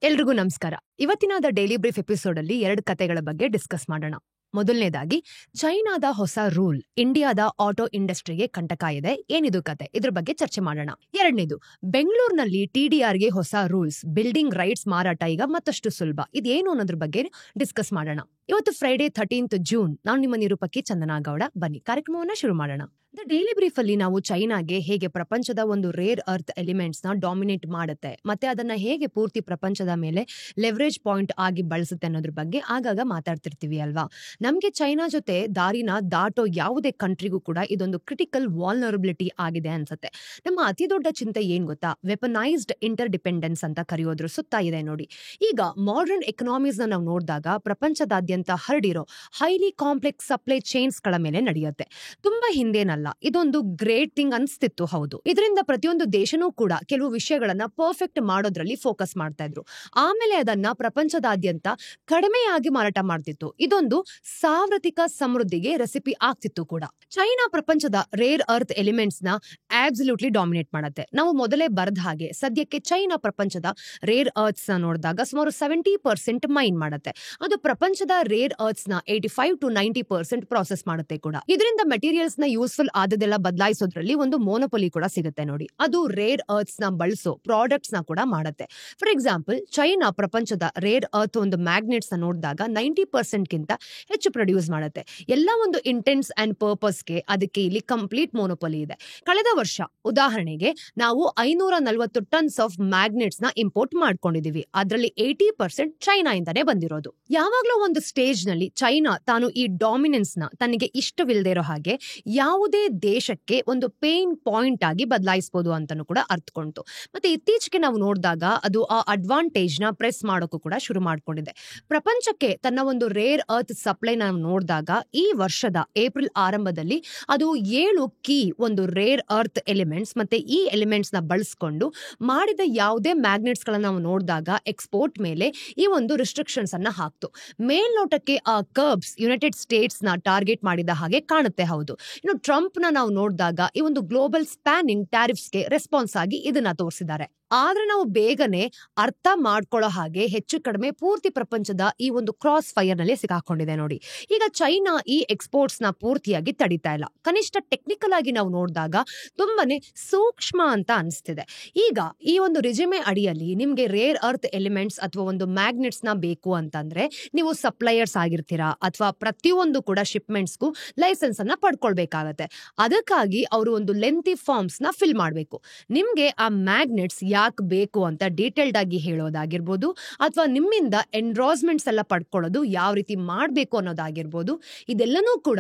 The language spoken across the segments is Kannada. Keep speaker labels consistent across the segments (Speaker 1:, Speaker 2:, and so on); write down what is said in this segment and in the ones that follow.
Speaker 1: ಎಲ್ರಿಗೂ ನಮಸ್ಕಾರ. ಇವತ್ತಿನ ದ ಡೈಲಿ ಬ್ರೀಫ್ ಎಪಿಸೋಡ್ ಅಲ್ಲಿ 2 ಕತೆಗಳ ಬಗ್ಗೆ ಡಿಸ್ಕಸ್ ಮಾಡೋಣ. ಮೊದಲನೇದಾಗಿ, ಚೈನಾದ ಹೊಸ ರೂಲ್ ಇಂಡಿಯಾದ ಆಟೋ ಇಂಡಸ್ಟ್ರಿಗೆ ಕಂಟಕ ಇದೆ. ಏನಿದು ಕತೆ? ಇದ್ರ ಬಗ್ಗೆ ಚರ್ಚೆ ಮಾಡೋಣ. ಎರಡನೇದು, ಬೆಂಗಳೂರಿನಲ್ಲಿ ಟಿಡಿಆರ್ಗೆ ಹೊಸ ರೂಲ್ಸ್, ಬಿಲ್ಡಿಂಗ್ ರೈಟ್ಸ್ ಮಾರಾಟ ಈಗ ಮತ್ತಷ್ಟು ಸುಲಭ. ಇದೇನು ಅನ್ನೋದ್ರ ಬಗ್ಗೆ ಡಿಸ್ಕಸ್ ಮಾಡೋಣ. ಇವತ್ತು ಫ್ರೈಡೆ 13th ಜೂನ್. ನಾನು ನಿಮ್ಮ ನಿರೂಪಕಿ ಚಂದನಾ ಗೌಡ. ಬನ್ನಿ ಕಾರ್ಯಕ್ರಮವನ್ನ ಶುರು ಮಾಡೋಣ. ದ ಡೈಲಿ ಬ್ರೀಫ್ ಅಲ್ಲಿ ನಾವು ಚೈನಾಗೆ ಹೇಗೆ ಪ್ರಪಂಚದ ಒಂದು ರೇರ್ ಅರ್ತ್ ಎಲಿಮೆಂಟ್ಸ್ ನ ಡಾಮಿನೇಟ್ ಮಾಡುತ್ತೆ ಮತ್ತೆ ಅದನ್ನ ಹೇಗೆ ಪೂರ್ತಿ ಪ್ರಪಂಚದ ಮೇಲೆ ಲೆವರೇಜ್ ಪಾಯಿಂಟ್ ಆಗಿ ಬಳಸುತ್ತೆ ಅನ್ನೋದ್ರ ಬಗ್ಗೆ ಆಗಾಗ ಮಾತಾಡ್ತಿರ್ತೀವಿ ಅಲ್ವಾ. ನಮ್ಗೆ ಚೈನಾ ಜೊತೆ ದಾರಿನ ದಾಟೋ ಯಾವುದೇ ಕಂಟ್ರಿಗೂ ಕೂಡ ಇದೊಂದು ಕ್ರಿಟಿಕಲ್ ವಾಲ್ನರಬಿಲಿಟಿ ಆಗಿದೆ ಅನ್ಸುತ್ತೆ. ನಮ್ಮ ಅತಿ ದೊಡ್ಡ ಚಿಂತೆ ಏನ್ ಗೊತ್ತಾ? ವೆಪನೈಸ್ಡ್ ಇಂಟರ್ ಡಿಪೆಂಡೆನ್ಸ್ ಅಂತ ಕರೆಯೋದ್ರ ಸುತ್ತ ಇದೆ ನೋಡಿ. ಈಗ ಮಾಡರ್ನ್ ಎಕನಾಮೀಸ್ ನಾವು ನೋಡಿದಾಗ ಪ್ರಪಂಚದಾದ್ಯಂತ ಹರಡಿರೋ ಹೈಲಿ ಕಾಂಪ್ಲೆಕ್ಸ್ ಸಪ್ಲೈ ಚೈನ್ಸ್ ಗಳ ಮೇಲೆ ನಡೆಯುತ್ತೆ. ತುಂಬಾ ಹಿಂದೇನಲ್ಲ, ಇದೊಂದು ಗ್ರೇಟ್ ಥಿಂಗ್ ಅನ್ಸ್ತಿತ್ತು. ಹೌದು, ಇದರಿಂದ ಪ್ರತಿಯೊಂದು ದೇಶನೂ ಕೂಡ ಕೆಲವು ವಿಷಯಗಳನ್ನ ಪರ್ಫೆಕ್ಟ್ ಮಾಡೋದ್ರಲ್ಲಿ ಫೋಕಸ್ ಮಾಡ್ತಾ ಇದ್ರು. ಆಮೇಲೆ ಅದನ್ನ ಪ್ರಪಂಚದಾದ್ಯಂತ ಕಡಿಮೆಯಾಗಿ ಮಾರಾಟ ಮಾಡ್ತಿತ್ತು. ಇದೊಂದು ಸಾರ್ವತ್ರಿಕ ಸಮೃದ್ಧಿಗೆ ರೆಸಿಪಿ ಆಗ್ತಿತ್ತು ಕೂಡ. ಚೈನಾ ಪ್ರಪಂಚದ ರೇರ್ ಅರ್ತ್ ಎಲಿಮೆಂಟ್ಸ್ ನ ಆಬ್ಸಲ್ಯೂಟ್ಲಿ ಡಾಮಿನೇಟ್ ಮಾಡುತ್ತೆ. ನಾವು ಮೊದಲೇ ಬರೆದ ಹಾಗೆ ಸದ್ಯಕ್ಕೆ ಚೈನಾ ಪ್ರಪಂಚದ ರೇರ್ ಅರ್ತ್ಸ್ ನ ನೋಡಿದಾಗ ಸುಮಾರು 70% ಮೈನ್ ಮಾಡುತ್ತೆ. ಅದು ಪ್ರಪಂಚದ ರೇರ್ ಅರ್ತ್ಸ್ ನ 85 to 90% ಪ್ರಾಸೆಸ್ ಮಾಡುತ್ತೆ ಕೂಡ. ಇದರಿಂದ ಮೆಟೀರಿಯಲ್ಸ್ ನ ಯೂಸ್ಫುಲ್ ಆದದೆಲ್ಲ ಬದಲಾಯಿಸೋದ್ರಲ್ಲಿ ಒಂದು ಮೋನೋಪೊಲಿ ಕೂಡ ಸಿಗುತ್ತೆ ನೋಡಿ. ಅದು ರೇರ್ ಅರ್ತ್ಸ್ ನ ಬಳಸೋ ಪ್ರಾಡಕ್ಟ್ಸ್ ನ ಕೂಡ ಮಾಡುತ್ತೆ. ಫಾರ್ ಎಕ್ಸಾಂಪಲ್, ಚೈನಾ ಪ್ರಪಂಚದ ರೇರ್ ಅರ್ತ್ ಒಂದು ಮ್ಯಾಗ್ನೆಟ್ಸ್ ನ ನೋಡಿದಾಗ 90% ಗಿಂತ ಹೆಚ್ಚು ಪ್ರೊಡ್ಯೂಸ್ ಮಾಡುತ್ತೆ. ಎಲ್ಲ ಒಂದು ಇಂಟೆನ್ಸ್ ಅಂಡ್ ಪರ್ಪಸ್ಗೆ ಅದಕ್ಕೆ ಇಲ್ಲಿ ಕಂಪ್ಲೀಟ್ ಮೋನೋಪೊಲಿ ಇದೆ. ಕಳೆದ ವರ್ಷ ಉದಾಹರಣೆಗೆ ನಾವು 540 ಟನ್ಸ್ ಆಫ್ ಮ್ಯಾಗ್ನೆಟ್ಸ್ ನ ಇಂಪೋರ್ಟ್ ಮಾಡ್ಕೊಂಡಿದೀವಿ. ಅದರಲ್ಲಿ 80% ಚೈನಾ ಇಂದಾನೆ ಬಂದಿರೋದು. ಯಾವಾಗ್ಲೂ ಒಂದು ಸ್ಟೇಜ್ ನಲ್ಲಿ ಚೈನಾ ತಾನು ಈ ಡಾಮಿನೆನ್ಸ್ ನ ತನಗೆ ಇಷ್ಟವಿಲ್ಲದೆ ಇರೋ ಹಾಗೆ ಯಾವುದೇ ದೇಶಕ್ಕೆ ಒಂದು ಪೇನ್ ಪಾಯಿಂಟ್ ಆಗಿ ಬದಲಾಯಿಸಬಹುದು ಅಂತಾನು ಕೂಡ ಅರ್ಥಕೊಂತು. ಮತ್ತೆ ಇತ್ತೀಚೆಗೆ ನಾವು ನೋಡಿದಾಗ ಅದು ಆ ಅಡ್ವಾಂಟೇಜ್ ನ ಪ್ರೆಸ್ ಮಾಡೋಕ್ಕೂ ಕೂಡ ಶುರು ಮಾಡ್ಕೊಂಡಿದೆ. ಪ್ರಪಂಚಕ್ಕೆ ತನ್ನ ಒಂದು ರೇರ್ ಅರ್ತ್ ಸಪ್ಲೈ ನಾವು ನೋಡಿದಾಗ ಈ ವರ್ಷದ ಏಪ್ರಿಲ್ ಆರಂಭದಲ್ಲಿ ಅದು 7 ಕೀ ಒಂದು ರೇರ್ ಅರ್ತ್ ಎಲಿಮೆಂಟ್ಸ್ ಮತ್ತೆ ಈ ಎಲಿಮೆಂಟ್ಸ್ ನ ಬಳಸ್ಕೊಂಡು ಮಾಡಿದ ಯಾವುದೇ ಮ್ಯಾಗ್ನೆಟ್ಸ್ ಗಳನ್ನ ನಾವು ನೋಡಿದಾಗ ಎಕ್ಸ್ಪೋರ್ಟ್ ಮೇಲೆ ಈ ಒಂದು ರಿಸ್ಟ್ರಿಕ್ಷನ್ಸ್ ಅನ್ನ ಹಾಕ್ತು. ಮೇಲ್ನೋಟಕ್ಕೆ ಆ ಕರ್ಬ್ಸ್ ಯುನೈಟೆಡ್ ಸ್ಟೇಟ್ಸ್ ನ ಟಾರ್ಗೆಟ್ ಮಾಡಿದ ಹಾಗೆ ಕಾಣುತ್ತೆ. ಹೌದು, ಇನ್ನು ಟ್ರಂಪ್ ನ ನಾವು ನೋಡಿದಾಗ ಈ ಒಂದು ಗ್ಲೋಬಲ್ ಸ್ಪ್ಯಾನಿಂಗ್ ಟ್ಯಾರಿಫ್ಸ್ಗೆ ರೆಸ್ಪಾನ್ಸ್ ಆಗಿ ಇದನ್ನ ತೋರಿಸಿದ್ದಾರೆ. ಆದ್ರೆ ನಾವು ಬೇಗನೆ ಅರ್ಥ ಮಾಡ್ಕೊಳ್ಳೋ ಹಾಗೆ ಹೆಚ್ಚು ಕಡಿಮೆ ಪೂರ್ತಿ ಪ್ರಪಂಚದ ಈ ಒಂದು ಕ್ರಾಸ್ ಫೈರ್ ನಲ್ಲಿ ಸಿಗಾಕೊಂಡಿದೆ ನೋಡಿ. ಈಗ ಚೈನಾ ಈ ಎಕ್ಸ್ಪೋರ್ಟ್ಸ್ ನ ಪೂರ್ತಿಯಾಗಿ ತಡಿತಾ ಇಲ್ಲ. ಕನಿಷ್ಠ ಟೆಕ್ನಿಕಲ್ ಆಗಿ ನಾವು ನೋಡಿದಾಗ ತುಂಬಾನೇ ಸೂಕ್ಷ್ಮ ಅಂತ ಅನಿಸ್ತಿದೆ. ಈಗ ಈ ಒಂದು ರಿಜಿಮೆ ಅಡಿಯಲ್ಲಿ ನಿಮ್ಗೆ ರೇರ್ ಅರ್ತ್ ಎಲಿಮೆಂಟ್ಸ್ ಅಥವಾ ಒಂದು ಮ್ಯಾಗ್ನೆಟ್ಸ್ ನ ಬೇಕು ಅಂತಂದ್ರೆ ನೀವು ಸಪ್ಲೈಯರ್ಸ್ ಆಗಿರ್ತೀರಾ ಅಥವಾ ಪ್ರತಿಯೊಂದು ಕೂಡ ಶಿಪ್ಮೆಂಟ್ಸ್ಗೂ ಲೈಸೆನ್ಸ್ ಅನ್ನ ಪಡ್ಕೊಳ್ಬೇಕಾಗತ್ತೆ. ಅದಕ್ಕಾಗಿ ಅವರು ಒಂದು ಲೆಂತಿ ಫಾರ್ಮ್ಸ್ ನ ಫಿಲ್ ಮಾಡಬೇಕು. ನಿಮ್ಗೆ ಆ ಮ್ಯಾಗ್ನೆಟ್ಸ್ ಯಾಕೆ ಬೇಕು ಅಂತ ಡೀಟೇಲ್ಡ್ ಆಗಿ ಹೇಳೋದಾಗಿರ್ಬೋದು ಅಥವಾ ನಿಮ್ಮಿಂದ ಎನ್ರೋಸ್ಮೆಂಟ್ಸ್ ಎಲ್ಲ ಪಡ್ಕೊಳ್ಳೋದು ಯಾವ ರೀತಿ ಮಾಡಬೇಕು ಅನ್ನೋದಾಗಿರ್ಬೋದು. ಇದೆಲ್ಲನೂ ಕೂಡ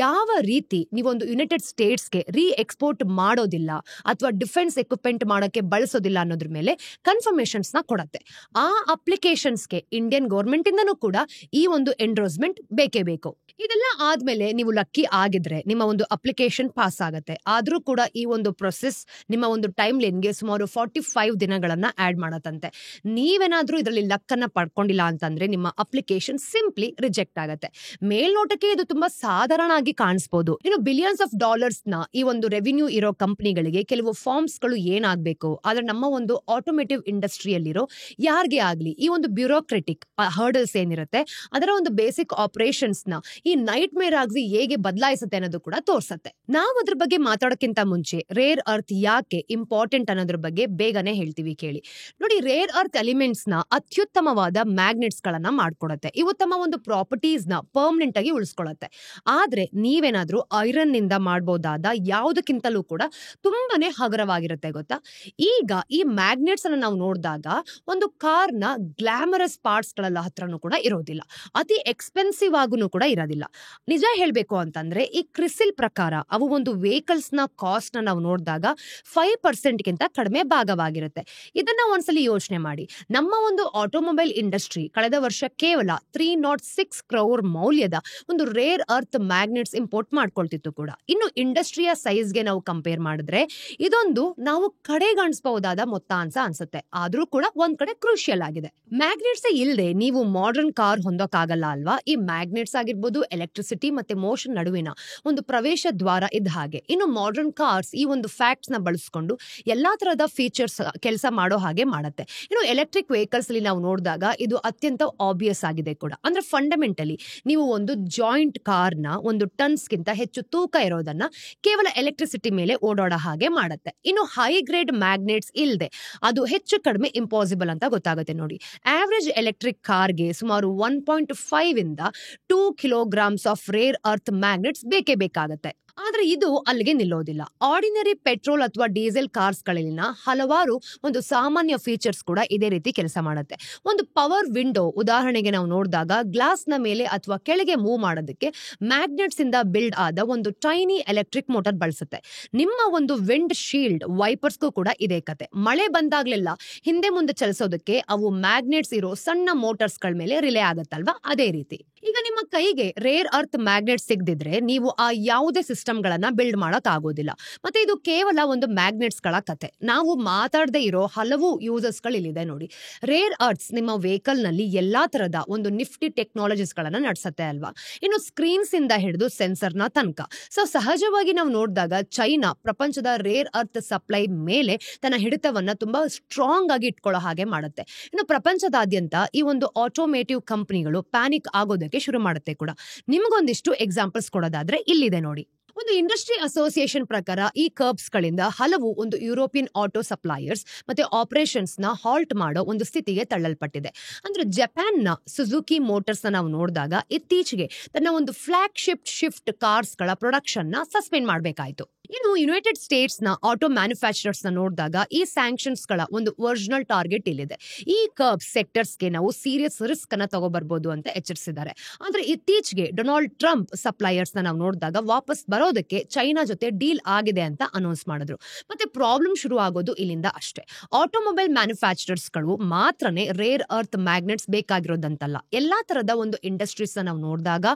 Speaker 1: ಯಾವ ರೀತಿ ನೀವೊಂದು ಯುನೈಟೆಡ್ ಸ್ಟೇಟ್ಸ್ಗೆ ರೀ ಎಕ್ಸ್ಪೋರ್ಟ್ ಮಾಡೋದಿಲ್ಲ ಅಥವಾ ಡಿಫೆನ್ಸ್ ಎಕ್ವಿಪ್ಮೆಂಟ್ ಮಾಡೋಕೆ ಬಳಸೋದಿಲ್ಲ ಅನ್ನೋದ್ರ ಮೇಲೆ ಕನ್ಫರ್ಮೇಶನ್ಸ್ ನ ಕೊಡತ್ತೆ. ಆ ಅಪ್ಲಿಕೇಶನ್ಸ್ಗೆ ಇಂಡಿಯನ್ ಗೌರ್ಮೆಂಟ್ ಇಂದನೂ ಕೂಡ ಈ ಒಂದು ಎನ್ರೋಸ್ಮೆಂಟ್ ಬೇಕೇ ಬೇಕು. ಇದೆಲ್ಲ ಆದ್ಮೇಲೆ ನೀವು ಲಕ್ಕಿ ಆಗಿದ್ರೆ ನಿಮ್ಮ ಒಂದು ಅಪ್ಲಿಕೇಶನ್ ಪಾಸ್ ಆಗತ್ತೆ. ಆದ್ರೂ ಕೂಡ ಈ ಒಂದು ಪ್ರೊಸೆಸ್ ನಿಮ್ಮ ಒಂದು ಟೈಮ್ ಲೈನ್ಗೆ ಸುಮಾರು 45 ದಿನಗಳನ್ನ ಆಡ್ ಮಾಡತ್ತಂತೆ. ನೀವೇನಾದ್ರೂ ಇದರಲ್ಲಿ ಲಕ್ ಅನ್ನ ಪಡ್ಕೊಂಡಿಲ್ಲ ಅಂತಂದ್ರೆ ನಿಮ್ಮ ಅಪ್ಲಿಕೇಶನ್ ಸಿಂಪ್ಲಿ ರಿಜೆಕ್ಟ್ ಆಗತ್ತೆ. ಮೇಲ್ನೋಟಕ್ಕೆ ಇದು ತುಂಬಾ ಸಾಧಾರಣ ಆಗಿ ಕಾಣಿಸಬಹುದು. ಇನ್ನು ಬಿಲಿಯನ್ಸ್ ಆಫ್ ಡಾಲರ್ಸ್ ನ ಈ ಒಂದು ರೆವಿನ್ಯೂ ಇರೋ ಕಂಪನಿಗಳಿಗೆ ಕೆಲವು ಫಾರ್ಮ್ಸ್ ಗಳು ಏನಾಗಬೇಕು, ಆದ್ರೆ ನಮ್ಮ ಒಂದು ಆಟೋಮೇಟಿವ್ ಇಂಡಸ್ಟ್ರಿಯಲ್ಲಿರೋ ಯಾರಿಗೆ ಆಗ್ಲಿ ಈ ಒಂದು ಬ್ಯೂರೋಕ್ರೆಟಿಕ್ ಹರ್ಡಲ್ಸ್ ಏನಿರುತ್ತೆ ಅದರ ಒಂದು ಬೇಸಿಕ್ ಆಪರೇಷನ್ಸ್ ನ ಈ ನೈಟ್ ಮೇರ್ ಆಗಿ ಹೇಗೆ ಬದಲಾಯಿಸುತ್ತೆ ಅನ್ನೋದು ಕೂಡ ತೋರ್ಸತ್ತೆ. ನಾವು ಅದ್ರ ಬಗ್ಗೆ ಮಾತಾಡೋಕ್ಕಿಂತ ಮುಂಚೆ ರೇರ್ ಅರ್ತ್ ಯಾಕೆ ಇಂಪಾರ್ಟೆಂಟ್ ಅನ್ನೋದ್ರ ಬಗ್ಗೆ ಬೇಗನೆ ಹೇಳ್ತೀವಿ ಕೇಳಿ. ನೋಡಿ, ರೇರ್ ಅರ್ತ್ ಎಲಿಮೆಂಟ್ಸ್ ನ ಅತ್ಯುತ್ತಮವಾದ ಮ್ಯಾಗ್ನೆಟ್ಸ್ ಗಳನ್ನ ಮಾಡ್ಕೊಡತ್ತೆ. ಇವು ತಮ್ಮ ಒಂದು ಪ್ರಾಪರ್ಟೀಸ್ ನ ಪರ್ಮನೆಂಟ್ ಆಗಿ ಉಳಿಸ್ಕೊಳ್ಳುತ್ತೆ. ಆದ್ರೆ ನೀವೇನಾದ್ರೂ ಐರನ್ ನಿಂದ ಮಾಡಬಹುದಾದ ಯಾವುದಕ್ಕಿಂತಲೂ ಕೂಡ ತುಂಬಾನೇ ಹಗುರವಾಗಿರುತ್ತೆ ಗೊತ್ತಾ. ಈಗ ಈ ಮ್ಯಾಗ್ನೆಟ್ಸ್ ಅನ್ನ ನಾವು ನೋಡಿದಾಗ ಒಂದು ಕಾರ್ ನ ಗ್ಲಾಮರಸ್ ಪಾರ್ಟ್ಸ್ ಗಳೆಲ್ಲ ಹತ್ರನೂ ಕೂಡ ಇರೋದಿಲ್ಲ, ಅತಿ ಎಕ್ಸ್ಪೆನ್ಸಿವ್ ಆಗೂ ಕೂಡ ಇರೋದಿಲ್ಲ. ನಿಜ ಹೇಳ್ಬೇಕು ಅಂತಂದ್ರೆ ಈ ಕ್ರಿಸಿಲ್ ಪ್ರಕಾರ ಅವು ಒಂದು ವೆಹಿಕಲ್ಸ್ ನ ಕಾಸ್ಟ್ ನ ನಾವು ನೋಡಿದಾಗ 5% ಗಿಂತ ಕಡಿಮೆ ಭಾಗವಾಗಿರುತ್ತೆ. ಇದನ್ನ ಒಂದ್ಸಲಿ ಯೋಚನೆ ಮಾಡಿ. ನಮ್ಮ ಒಂದು ಆಟೋಮೊಬೈಲ್ ಇಂಡಸ್ಟ್ರಿ ಕಳೆದ ವರ್ಷ ಕೇವಲ 306 crore ಮೌಲ್ಯದ ಒಂದು ರೇರ್ ಅರ್ತ್ ಮ್ಯಾಗ್ನೆಟ್ಸ್ ಇಂಪೋರ್ಟ್ ಮಾಡ್ಕೊಳ್ತಿತ್ತು ಕೂಡ. ಇನ್ನು ಇಂಡಸ್ಟ್ರಿಯ ಸೈಜ್ಗೆ ನಾವು ಕಂಪೇರ್ ಮಾಡಿದ್ರೆ ಇದೊಂದು ನಾವು ಕಡೆಗಣಿಸಬಹುದಾದ ಮೊತ್ತ ಅಂತ ಅನ್ಸುತ್ತೆ. ಆದ್ರೂ ಕೂಡ ಒಂದ್ ಕಡೆ ಕ್ರೂಷಿಯಲ್ ಆಗಿದೆ. ಮ್ಯಾಗ್ನೆಟ್ಸ್ ಇಲ್ಲದೆ ನೀವು ಮಾಡರ್ನ್ ಕಾರ್ ಹೊಂದೋಕ್ಕಾಗಲ್ಲ ಅಲ್ವಾ. ಈ ಮ್ಯಾಗ್ನೆಟ್ಸ್ ಆಗಿರ್ಬೋದು ಎಲೆಕ್ಟ್ರಿಸಿಟಿ ಮತ್ತೆ ಮೋಷನ್ ನಡುವಿನ ಒಂದು ಪ್ರವೇಶ ದ್ವಾರ ಇದ್ದ ಹಾಗೆ. ಇನ್ನು ಮಾಡರ್ನ್ ಕಾರ್ಸ್ ಈ ಒಂದು ಫ್ಯಾಕ್ಟ್ಸ್ ನ ಬಳಸ್ಕೊಂಡು ಎಲ್ಲಾ ತರಹದ ಫೀಚರ್ಸ್ ಕೆಲಸ ಮಾಡೋ ಹಾಗೆ ಮಾಡುತ್ತೆ. ಇನ್ನು ಎಲೆಕ್ಟ್ರಿಕ್ ವೆಹಿಕಲ್ಸ್ ಅಲ್ಲಿ ನಾವು ನೋಡಿದಾಗ ಇದು ಅತ್ಯಂತ ಆಬ್ವಿಯಸ್ ಆಗಿದೆ ಕೂಡ. ಅಂದ್ರೆ ಫಂಡಮೆಂಟಲಿ ನೀವು ಒಂದು ಜಾಯಿಂಟ್ ಕಾರ್ನ ಒಂದು ಟನ್ಸ್ಗಿಂತ ಹೆಚ್ಚು ತೂಕ ಇರೋದನ್ನ ಕೇವಲ ಎಲೆಕ್ಟ್ರಿಸಿಟಿ ಮೇಲೆ ಓಡಾಡೋ ಹಾಗೆ ಮಾಡುತ್ತೆ. ಇನ್ನು ಹೈ ಗ್ರೇಡ್ ಮ್ಯಾಗ್ನೆಟ್ಸ್ ಇಲ್ಲದೆ ಅದು ಹೆಚ್ಚು ಕಡಿಮೆ ಇಂಪಾಸಿಬಲ್ ಅಂತ ಗೊತ್ತಾಗುತ್ತೆ ನೋಡಿ. ಆವರೇಜ್ ಎಲೆಕ್ಟ್ರಿಕ್ ಕಾರ್ಗೆ ಸುಮಾರು 1.5 ಇಂದ 2 kilograms of rare earth magnets ಬೇಕೇ ಬೇಕಾಗತ್ತೆ. ಆದ್ರೆ ಇದು ಅಲ್ಲಿಗೆ ನಿಲ್ಲೋದಿಲ್ಲ. ಆರ್ಡಿನರಿ ಪೆಟ್ರೋಲ್ ಅಥವಾ ಡೀಸೆಲ್ ಕಾರ್ಸ್ ಗಳಲ್ಲಿನ ಹಲವಾರು ಒಂದು ಸಾಮಾನ್ಯ ಫೀಚರ್ಸ್ ಕೂಡ ಇದೇ ರೀತಿ ಕೆಲಸ ಮಾಡುತ್ತೆ. ಒಂದು ಪವರ್ ವಿಂಡೋ ಉದಾಹರಣೆಗೆ ನಾವು ನೋಡಿದಾಗ ಗ್ಲಾಸ್ ನ ಮೇಲೆ ಅಥವಾ ಕೆಳಗೆ ಮೂವ್ ಮಾಡೋದಕ್ಕೆ ಮ್ಯಾಗ್ನೆಟ್ಸ್ ಇಂದ ಬಿಲ್ಡ್ ಆದ ಒಂದು ಟೈನಿ ಎಲೆಕ್ಟ್ರಿಕ್ ಮೋಟರ್ ಬಳಸುತ್ತೆ. ನಿಮ್ಮ ಒಂದು ವಿಂಡ್ ಶೀಲ್ಡ್ ವೈಪರ್ಸ್ಗೂ ಕೂಡ ಇದೇ ಕತೆ. ಮಳೆ ಬಂದಾಗ್ಲೆಲ್ಲ ಹಿಂದೆ ಮುಂದೆ ಚಲಿಸೋದಕ್ಕೆ ಅವು ಮ್ಯಾಗ್ನೆಟ್ಸ್ ಇರೋ ಸಣ್ಣ ಮೋಟರ್ಸ್ ಗಳ ಮೇಲೆ ರಿಲೇ ಆಗತ್ತಲ್ವಾ, ಅದೇ ರೀತಿ. ಈಗ ನಿಮ್ಮ ಕೈಗೆ ರೇರ್ ಅರ್ತ್ ಮ್ಯಾಗ್ನೆಟ್ ಸಿಗದಿದ್ರೆ ನೀವು ಆ ಯಾವುದೇ ಸಿಸ್ಟಮ್ ಗಳನ್ನ ಬಿಲ್ಡ್ ಮಾಡಕ್ ಆಗೋದಿಲ್ಲ. ಮತ್ತೆ ಇದು ಕೇವಲ ಒಂದು ಮ್ಯಾಗ್ನೆಟ್ಸ್ ಗಳ ಕತೆ. ನಾವು ಮಾತಾಡದೆ ಇರೋ ಹಲವು ಯೂಸರ್ಸ್ ಗಳು ಇಲ್ಲಿದೆ ನೋಡಿ. ರೇರ್ ಅರ್ತ್ಸ್ ನಿಮ್ಮ ವೆಹಿಕಲ್ ನಲ್ಲಿ ಎಲ್ಲಾ ತರದ ಒಂದು ನಿಫ್ಟಿ ಟೆಕ್ನಾಲಜೀಸ್ ಗಳನ್ನ ನಡೆಸುತ್ತೆ ಅಲ್ವಾ. ಇನ್ನು ಸ್ಕ್ರೀನ್ಸ್ ಇಂದ ಹಿಡಿದು ಸೆನ್ಸರ್ ನ ತನಕ. ಸೊ ಸಹಜವಾಗಿ ನಾವು ನೋಡಿದಾಗ ಚೈನಾ ಪ್ರಪಂಚದ ರೇರ್ ಅರ್ತ್ ಸಪ್ಲೈ ಮೇಲೆ ತನ್ನ ಹಿಡಿತವನ್ನ ತುಂಬಾ ಸ್ಟ್ರಾಂಗ್ ಆಗಿ ಇಟ್ಕೊಳ್ಳೋ ಹಾಗೆ ಮಾಡುತ್ತೆ. ಇನ್ನು ಪ್ರಪಂಚದಾದ್ಯಂತ ಈ ಒಂದು ಆಟೋಮೇಟಿವ್ ಕಂಪನಿಗಳು ಪ್ಯಾನಿಕ್ ಆಗೋದಕ್ಕೆ ಶುರು ಮಾಡುತ್ತೆ ಕೂಡ. ನಿಮ್ಗೊಂದಿಷ್ಟು ಎಕ್ಸಾಂಪಲ್ಸ್ ಕೊಡೋದಾದ್ರೆ ಇಲ್ಲಿದೆ ನೋಡಿ. ಒಂದು ಇಂಡಸ್ಟ್ರಿ ಅಸೋಸಿಯೇಷನ್ ಪ್ರಕಾರ ಈ ಕರ್ಬ್ಸ್ ಗಳಿಂದ ಹಲವು ಒಂದು ಯುರೋಪಿಯನ್ ಆಟೋ ಸಪ್ಲೈಯರ್ಸ್ ಮತ್ತೆ ಆಪರೇಷನ್ಸ್ ನ ಹಾಲ್ಟ್ ಮಾಡೋ ಒಂದು ಸ್ಥಿತಿಗೆ ತಳ್ಳಲ್ಪಟ್ಟಿದೆ. ಅಂದ್ರೆ ಜಪಾನ್ ನ ಸುಜುಕಿ ಮೋಟರ್ಸ್ ನಾವು ನೋಡಿದಾಗ ಇತ್ತೀಚೆಗೆ ತನ್ನ ಒಂದು ಫ್ಲಾಗ್ಶಿಪ್ ಶಿಫ್ಟ್ ಕಾರ್ಸ್ ಗಳ ಪ್ರೊಡಕ್ಷನ್ ನ ಸಸ್ಪೆಂಡ್ ಮಾಡಬೇಕಾಯಿತು. ಇನ್ನು ಯುನೈಟೆಡ್ ಸ್ಟೇಟ್ಸ್ ನ ಆಟೋ ಮ್ಯಾನುಫ್ಯಾಕ್ಚರರ್ಸ್ ನ ನೋಡಿದಾಗ ಈ ಸ್ಯಾಂಕ್ಷನ್ಸ್ ಗಳ ಒಂದು ಒರಿಜಿನಲ್ ಟಾರ್ಗೆಟ್ ಇಲ್ಲಿದೆ. ಈ ಕರ್ಬ್ ಸೆಕ್ಟರ್ಸ್ ಗೆ ನಾವು ಸೀರಿಯಸ್ ರಿಸ್ಕ್ ಅನ್ನ ತಗೋಬರ್ಬೋದು ಅಂತ ಎಚ್ಚರಿಸಿದ್ದಾರೆ. ಆದ್ರೆ ಇತ್ತೀಚೆಗೆ ಡೊನಾಲ್ಡ್ ಟ್ರಂಪ್ ಸಪ್ಲೈಯರ್ಸ್ ನ ನಾವು ನೋಡಿದಾಗ ವಾಪಸ್ ಬರೋದಕ್ಕೆ ಚೈನಾ ಜೊತೆ ಡೀಲ್ ಆಗಿದೆ ಅಂತ ಅನೌನ್ಸ್ ಮಾಡಿದ್ರು. ಮತ್ತೆ ಪ್ರಾಬ್ಲಮ್ ಶುರು ಆಗೋದು ಇಲ್ಲಿಂದ ಅಷ್ಟೇ. ಆಟೋಮೊಬೈಲ್ ಮ್ಯಾನುಫ್ಯಾಕ್ಚರರ್ಸ್ ಗಳು ಮಾತ್ರನೇ ರೇರ್ ಅರ್ತ್ ಮ್ಯಾಗ್ನೆಟ್ಸ್ ಬೇಕಾಗಿರೋದಂತಲ್ಲ. ಎಲ್ಲಾ ತರದ ಒಂದು ಇಂಡಸ್ಟ್ರೀಸ್ ನಾವು ನೋಡಿದಾಗ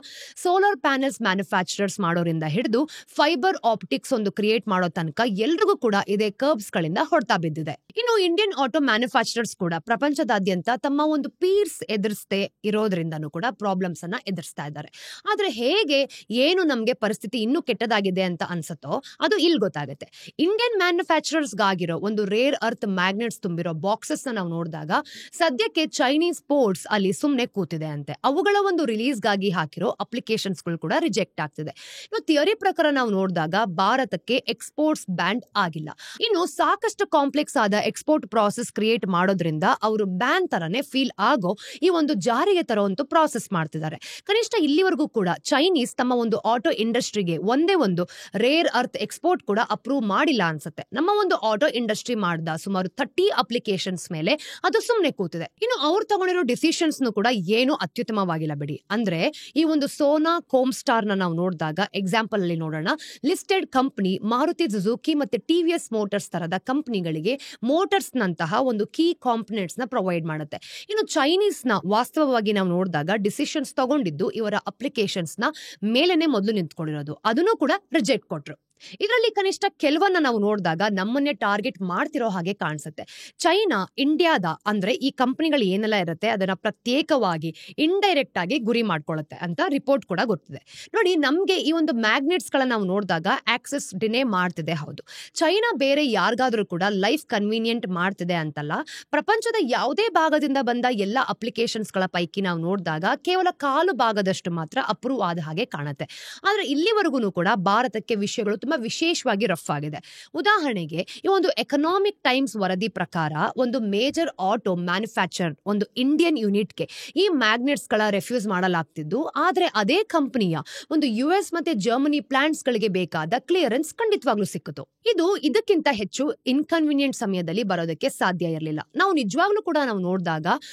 Speaker 1: ಸೋಲಾರ್ ಪ್ಯಾನೆಲ್ಸ್ ಮ್ಯಾನುಫ್ಯಾಕ್ಚರರ್ಸ್ ಮಾಡೋರಿಂದ ಹಿಡಿದು ಫೈಬರ್ ಆಪ್ಟಿಕ್ಸ್ ಒಂದು ಕ್ರಿಯೇಟ್ ಮಾಡೋ ತನಕ ಎಲ್ರಿಗೂ ಕೂಡ ಇದೇ ಕರ್ಬ್ಸ್ ಗಳಿಂದ ಹೊಡ್ತಾ ಬಿದ್ದಿದೆ. ಇನ್ನು ಇಂಡಿಯನ್ ಆಟೋ ಮ್ಯಾನುಫ್ಯಾಕ್ಚರರ್ಸ್ ಕೂಡ ಪ್ರಪಂಚದಾದ್ಯಂತ ತಮ್ಮ ಒಂದು ಪೀರ್ಸ್ ಎದುರಿಸದೆ ಇರೋದ್ರಿಂದನೂ ಕೂಡ ಪ್ರಾಬ್ಲಮ್ಸ್ ಅನ್ನ ಎದುರಿಸ್ತಾ ಇದ್ದಾರೆ. ಆದ್ರೆ ಹೇಗೆ ಏನು ನಮ್ಗೆ ಪರಿಸ್ಥಿತಿ ಇನ್ನೂ ಕೆಟ್ಟದಾಗಿದೆ ಅಂತ ಅನ್ಸುತ್ತೋ ಅದು ಇಲ್ಲಿ ಗೊತ್ತಾಗುತ್ತೆ. ಇಂಡಿಯನ್ ಮ್ಯಾನುಫ್ಯಾಕ್ಚರರ್ಸ್ ಗಾಗಿರೋ ಒಂದು ರೇರ್ ಅರ್ತ್ ಮ್ಯಾಗ್ನೆಟ್ಸ್ ತುಂಬಿರೋ ಬಾಕ್ಸಸ್ ನಾವು ನೋಡಿದಾಗ ಸದ್ಯಕ್ಕೆ ಚೈನೀಸ್ ಪೋರ್ಟ್ಸ್ ಅಲ್ಲಿ ಸುಮ್ನೆ ಕೂತಿದೆ ಅಂತೆ. ಅವುಗಳ ಒಂದು ರಿಲೀಸ್ ಗಾಗಿ ಹಾಕಿರೋ ಅಪ್ಲಿಕೇಶನ್ಸ್ ಗಳು ಕೂಡ ರಿಜೆಕ್ಟ್ ಆಗ್ತಿದೆ. ಇನ್ನು ಥಿಯರಿ ಪ್ರಕಾರ ನಾವು ನೋಡಿದಾಗ ಭಾರತಕ್ಕೆ ಎಕ್ಸ್ಪೋರ್ಟ್ಸ್ ಬ್ಯಾನ್ ಆಗಿಲ್ಲ. ಇನ್ನು ಸಾಕಷ್ಟು ಕಾಂಪ್ಲೆಕ್ಸ್ ಆದ ಎಕ್ಸ್ಪೋರ್ಟ್ ಪ್ರಾಸೆಸ್ ಕ್ರಿಯೇಟ್ ಮಾಡೋದ್ರಿಂದ ಅವರು ಬ್ಯಾನ್ ತರನೇ ಫೀಲ್ ಆಗೋ ಈ ಒಂದು ಜಾರಿಗೆ ತರುವಂತ ಪ್ರಾಸೆಸ್ ಮಾಡ್ತಿದ್ದಾರೆ. ಕನಿಷ್ಠ ಇಲ್ಲಿವರೆಗೂ ಕೂಡ ಚೈನೀಸ್ ತಮ್ಮ ಒಂದು ಆಟೋ ಇಂಡಸ್ಟ್ರಿಗೆ ಒಂದೇ ಒಂದು ರೇರ್ ಅರ್ತ್ ಎಕ್ಸ್ಪೋರ್ಟ್ ಕೂಡ ಅಪ್ರೂವ್ ಮಾಡಿಲ್ಲ ಅನ್ಸುತ್ತೆ. ನಮ್ಮ ಒಂದು ಆಟೋ ಇಂಡಸ್ಟ್ರಿ ಮಾಡಿದ ಸುಮಾರು 30 ಅಪ್ಲಿಕೇಶನ್ಸ್ ಮೇಲೆ ಅದು ಸುಮ್ನೆ ಕೂತಿದೆ. ಇನ್ನು ಅವ್ರು ತಗೊಂಡಿರೋ ಡಿಸಿಷನ್ಸ್ ಕೂಡ ಏನು ಅತ್ಯುತ್ತಮವಾಗಿಲ್ಲ ಬಿಡಿ. ಅಂದ್ರೆ ಈ ಒಂದು ಸೋನಾ ಕೋಮ್ಸ್ಟಾರ್ ನಾವು ನೋಡಿದಾಗ ಎಕ್ಸಾಂಪಲ್ ಅಲ್ಲಿ ನೋಡೋಣ. ಲಿಸ್ಟೆಡ್ ಕಂಪನಿ ಮಾರುತಿ ಸುಜುಕಿ ಮತ್ತೆ ಟಿವಿಎಸ್ ಮೋಟರ್ಸ್ ತರದ ಕಂಪನಿಗಳಿಗೆ ಮೋಟರ್ಸ್ ನಂತಹ ಒಂದು ಕೀ ಕಾಂಪೊನೆಂಟ್ಸ್ ನ ಪ್ರೊವೈಡ್ ಮಾಡುತ್ತೆ. ಇನ್ನು ಚೈನೀಸ್ ನ ವಾಸ್ತವವಾಗಿ ನಾವು ನೋಡಿದಾಗ ಡಿಸಿಷನ್ಸ್ ತಗೊಂಡಿದ್ದು ಇವರ ಅಪ್ಲಿಕೇಶನ್ಸ್ ನ ಮೇಲೆನೆ ಮೊದಲು ನಿಂತ್ಕೊಂಡಿರೋದು. ಅದನ್ನು ಕೂಡ ರಿಜೆಕ್ಟ್ ಕೊಟ್ರು. ಇದರಲ್ಲಿ ಕನಿಷ್ಠ ಕೆಲವನ್ನ ನಾವು ನೋಡಿದಾಗ ನಮ್ಮನ್ನೇ ಟಾರ್ಗೆಟ್ ಮಾಡ್ತಿರೋ ಹಾಗೆ ಕಾಣಿಸುತ್ತೆ. ಚೈನಾ ಇಂಡಿಯಾದ ಅಂದ್ರೆ ಈ ಕಂಪನಿಗಳು ಏನೆಲ್ಲ ಇರುತ್ತೆ ಅದನ್ನ ಪ್ರತ್ಯೇಕವಾಗಿ ಇಂಡೈರೆಕ್ಟ್ ಆಗಿ ಗುರಿ ಮಾಡ್ಕೊಳ್ಳುತ್ತೆ ಅಂತ ರಿಪೋರ್ಟ್ ಕೂಡ ಗೊತ್ತಿದೆ. ನೋಡಿ, ನಮ್ಗೆ ಈ ಒಂದು ಮ್ಯಾಗ್ನೆಟ್ಸ್ ಗಳನ್ನ ನಾವು ನೋಡಿದಾಗ ಆಕ್ಸೆಸ್ ಡಿನೇ ಮಾಡ್ತಿದೆ. ಹೌದು, ಚೈನಾ ಬೇರೆ ಯಾರಿಗಾದ್ರೂ ಕೂಡ ಲೈಫ್ ಕನ್ವೀನಿಯಂಟ್ ಮಾಡ್ತಿದೆ ಅಂತಲ್ಲ. ಪ್ರಪಂಚದ ಯಾವುದೇ ಭಾಗದಿಂದ ಬಂದ ಎಲ್ಲ ಅಪ್ಲಿಕೇಶನ್ಸ್ ಗಳ ಪೈಕಿ ನಾವು ನೋಡಿದಾಗ ಕೇವಲ ಕಾಲು ಭಾಗದಷ್ಟು ಮಾತ್ರ ಅಪ್ರೂವ್ ಆದ ಹಾಗೆ ಕಾಣುತ್ತೆ. ಆದ್ರೆ ಇಲ್ಲಿವರೆಗೂ ಕೂಡ ಭಾರತಕ್ಕೆ ವಿಷಯಗಳು ತುಂಬಾ ವಿಶೇಷವಾಗಿ ರಫ್ ಆಗಿದೆ. ಉದಾಹರಣೆಗೆ ಈ ಒಂದು ಎಕನಾಮಿಕ್ ಟೈಮ್ಸ್ ವರದಿ ಪ್ರಕಾರ ಒಂದು ಮೇಜರ್ ಆಟೋ ಮ್ಯಾನುಫ್ಯಾಕ್ಚರ್ ಒಂದು ಇಂಡಿಯನ್ ಯೂನಿಟ್ಗೆ ಈ ಮ್ಯಾಗ್ನೆಟ್ಸ್ ಗಳ ರೆಫ್ಯೂಸ್ ಮಾಡಲಾಗ್ತಿದ್ದು, ಆದ್ರೆ ಅದೇ ಕಂಪನಿಯ ಒಂದು ಯುಎಸ್ ಮತ್ತೆ ಜರ್ಮನಿ ಪ್ಲಾಂಟ್ಸ್ ಗಳಿಗೆ ಬೇಕಾದ ಕ್ಲಿಯರೆನ್ಸ್ ಖಂಡಿತವಾಗ್ಲೂ ಸಿಕ್ಕಿತು. ಇದು ಇದಕ್ಕಿಂತ ಹೆಚ್ಚು ಇನ್ಕನ್ವೀನಿಯಂಟ್ ಸಮಯದಲ್ಲಿ ಬರೋದಕ್ಕೆ ಸಾಧ್ಯ ಇರಲಿಲ್ಲ. ನಾವು ನಿಜವಾಗ್ಲೂ ಕೂಡ ನಾವು ನೋಡಿದಾಗ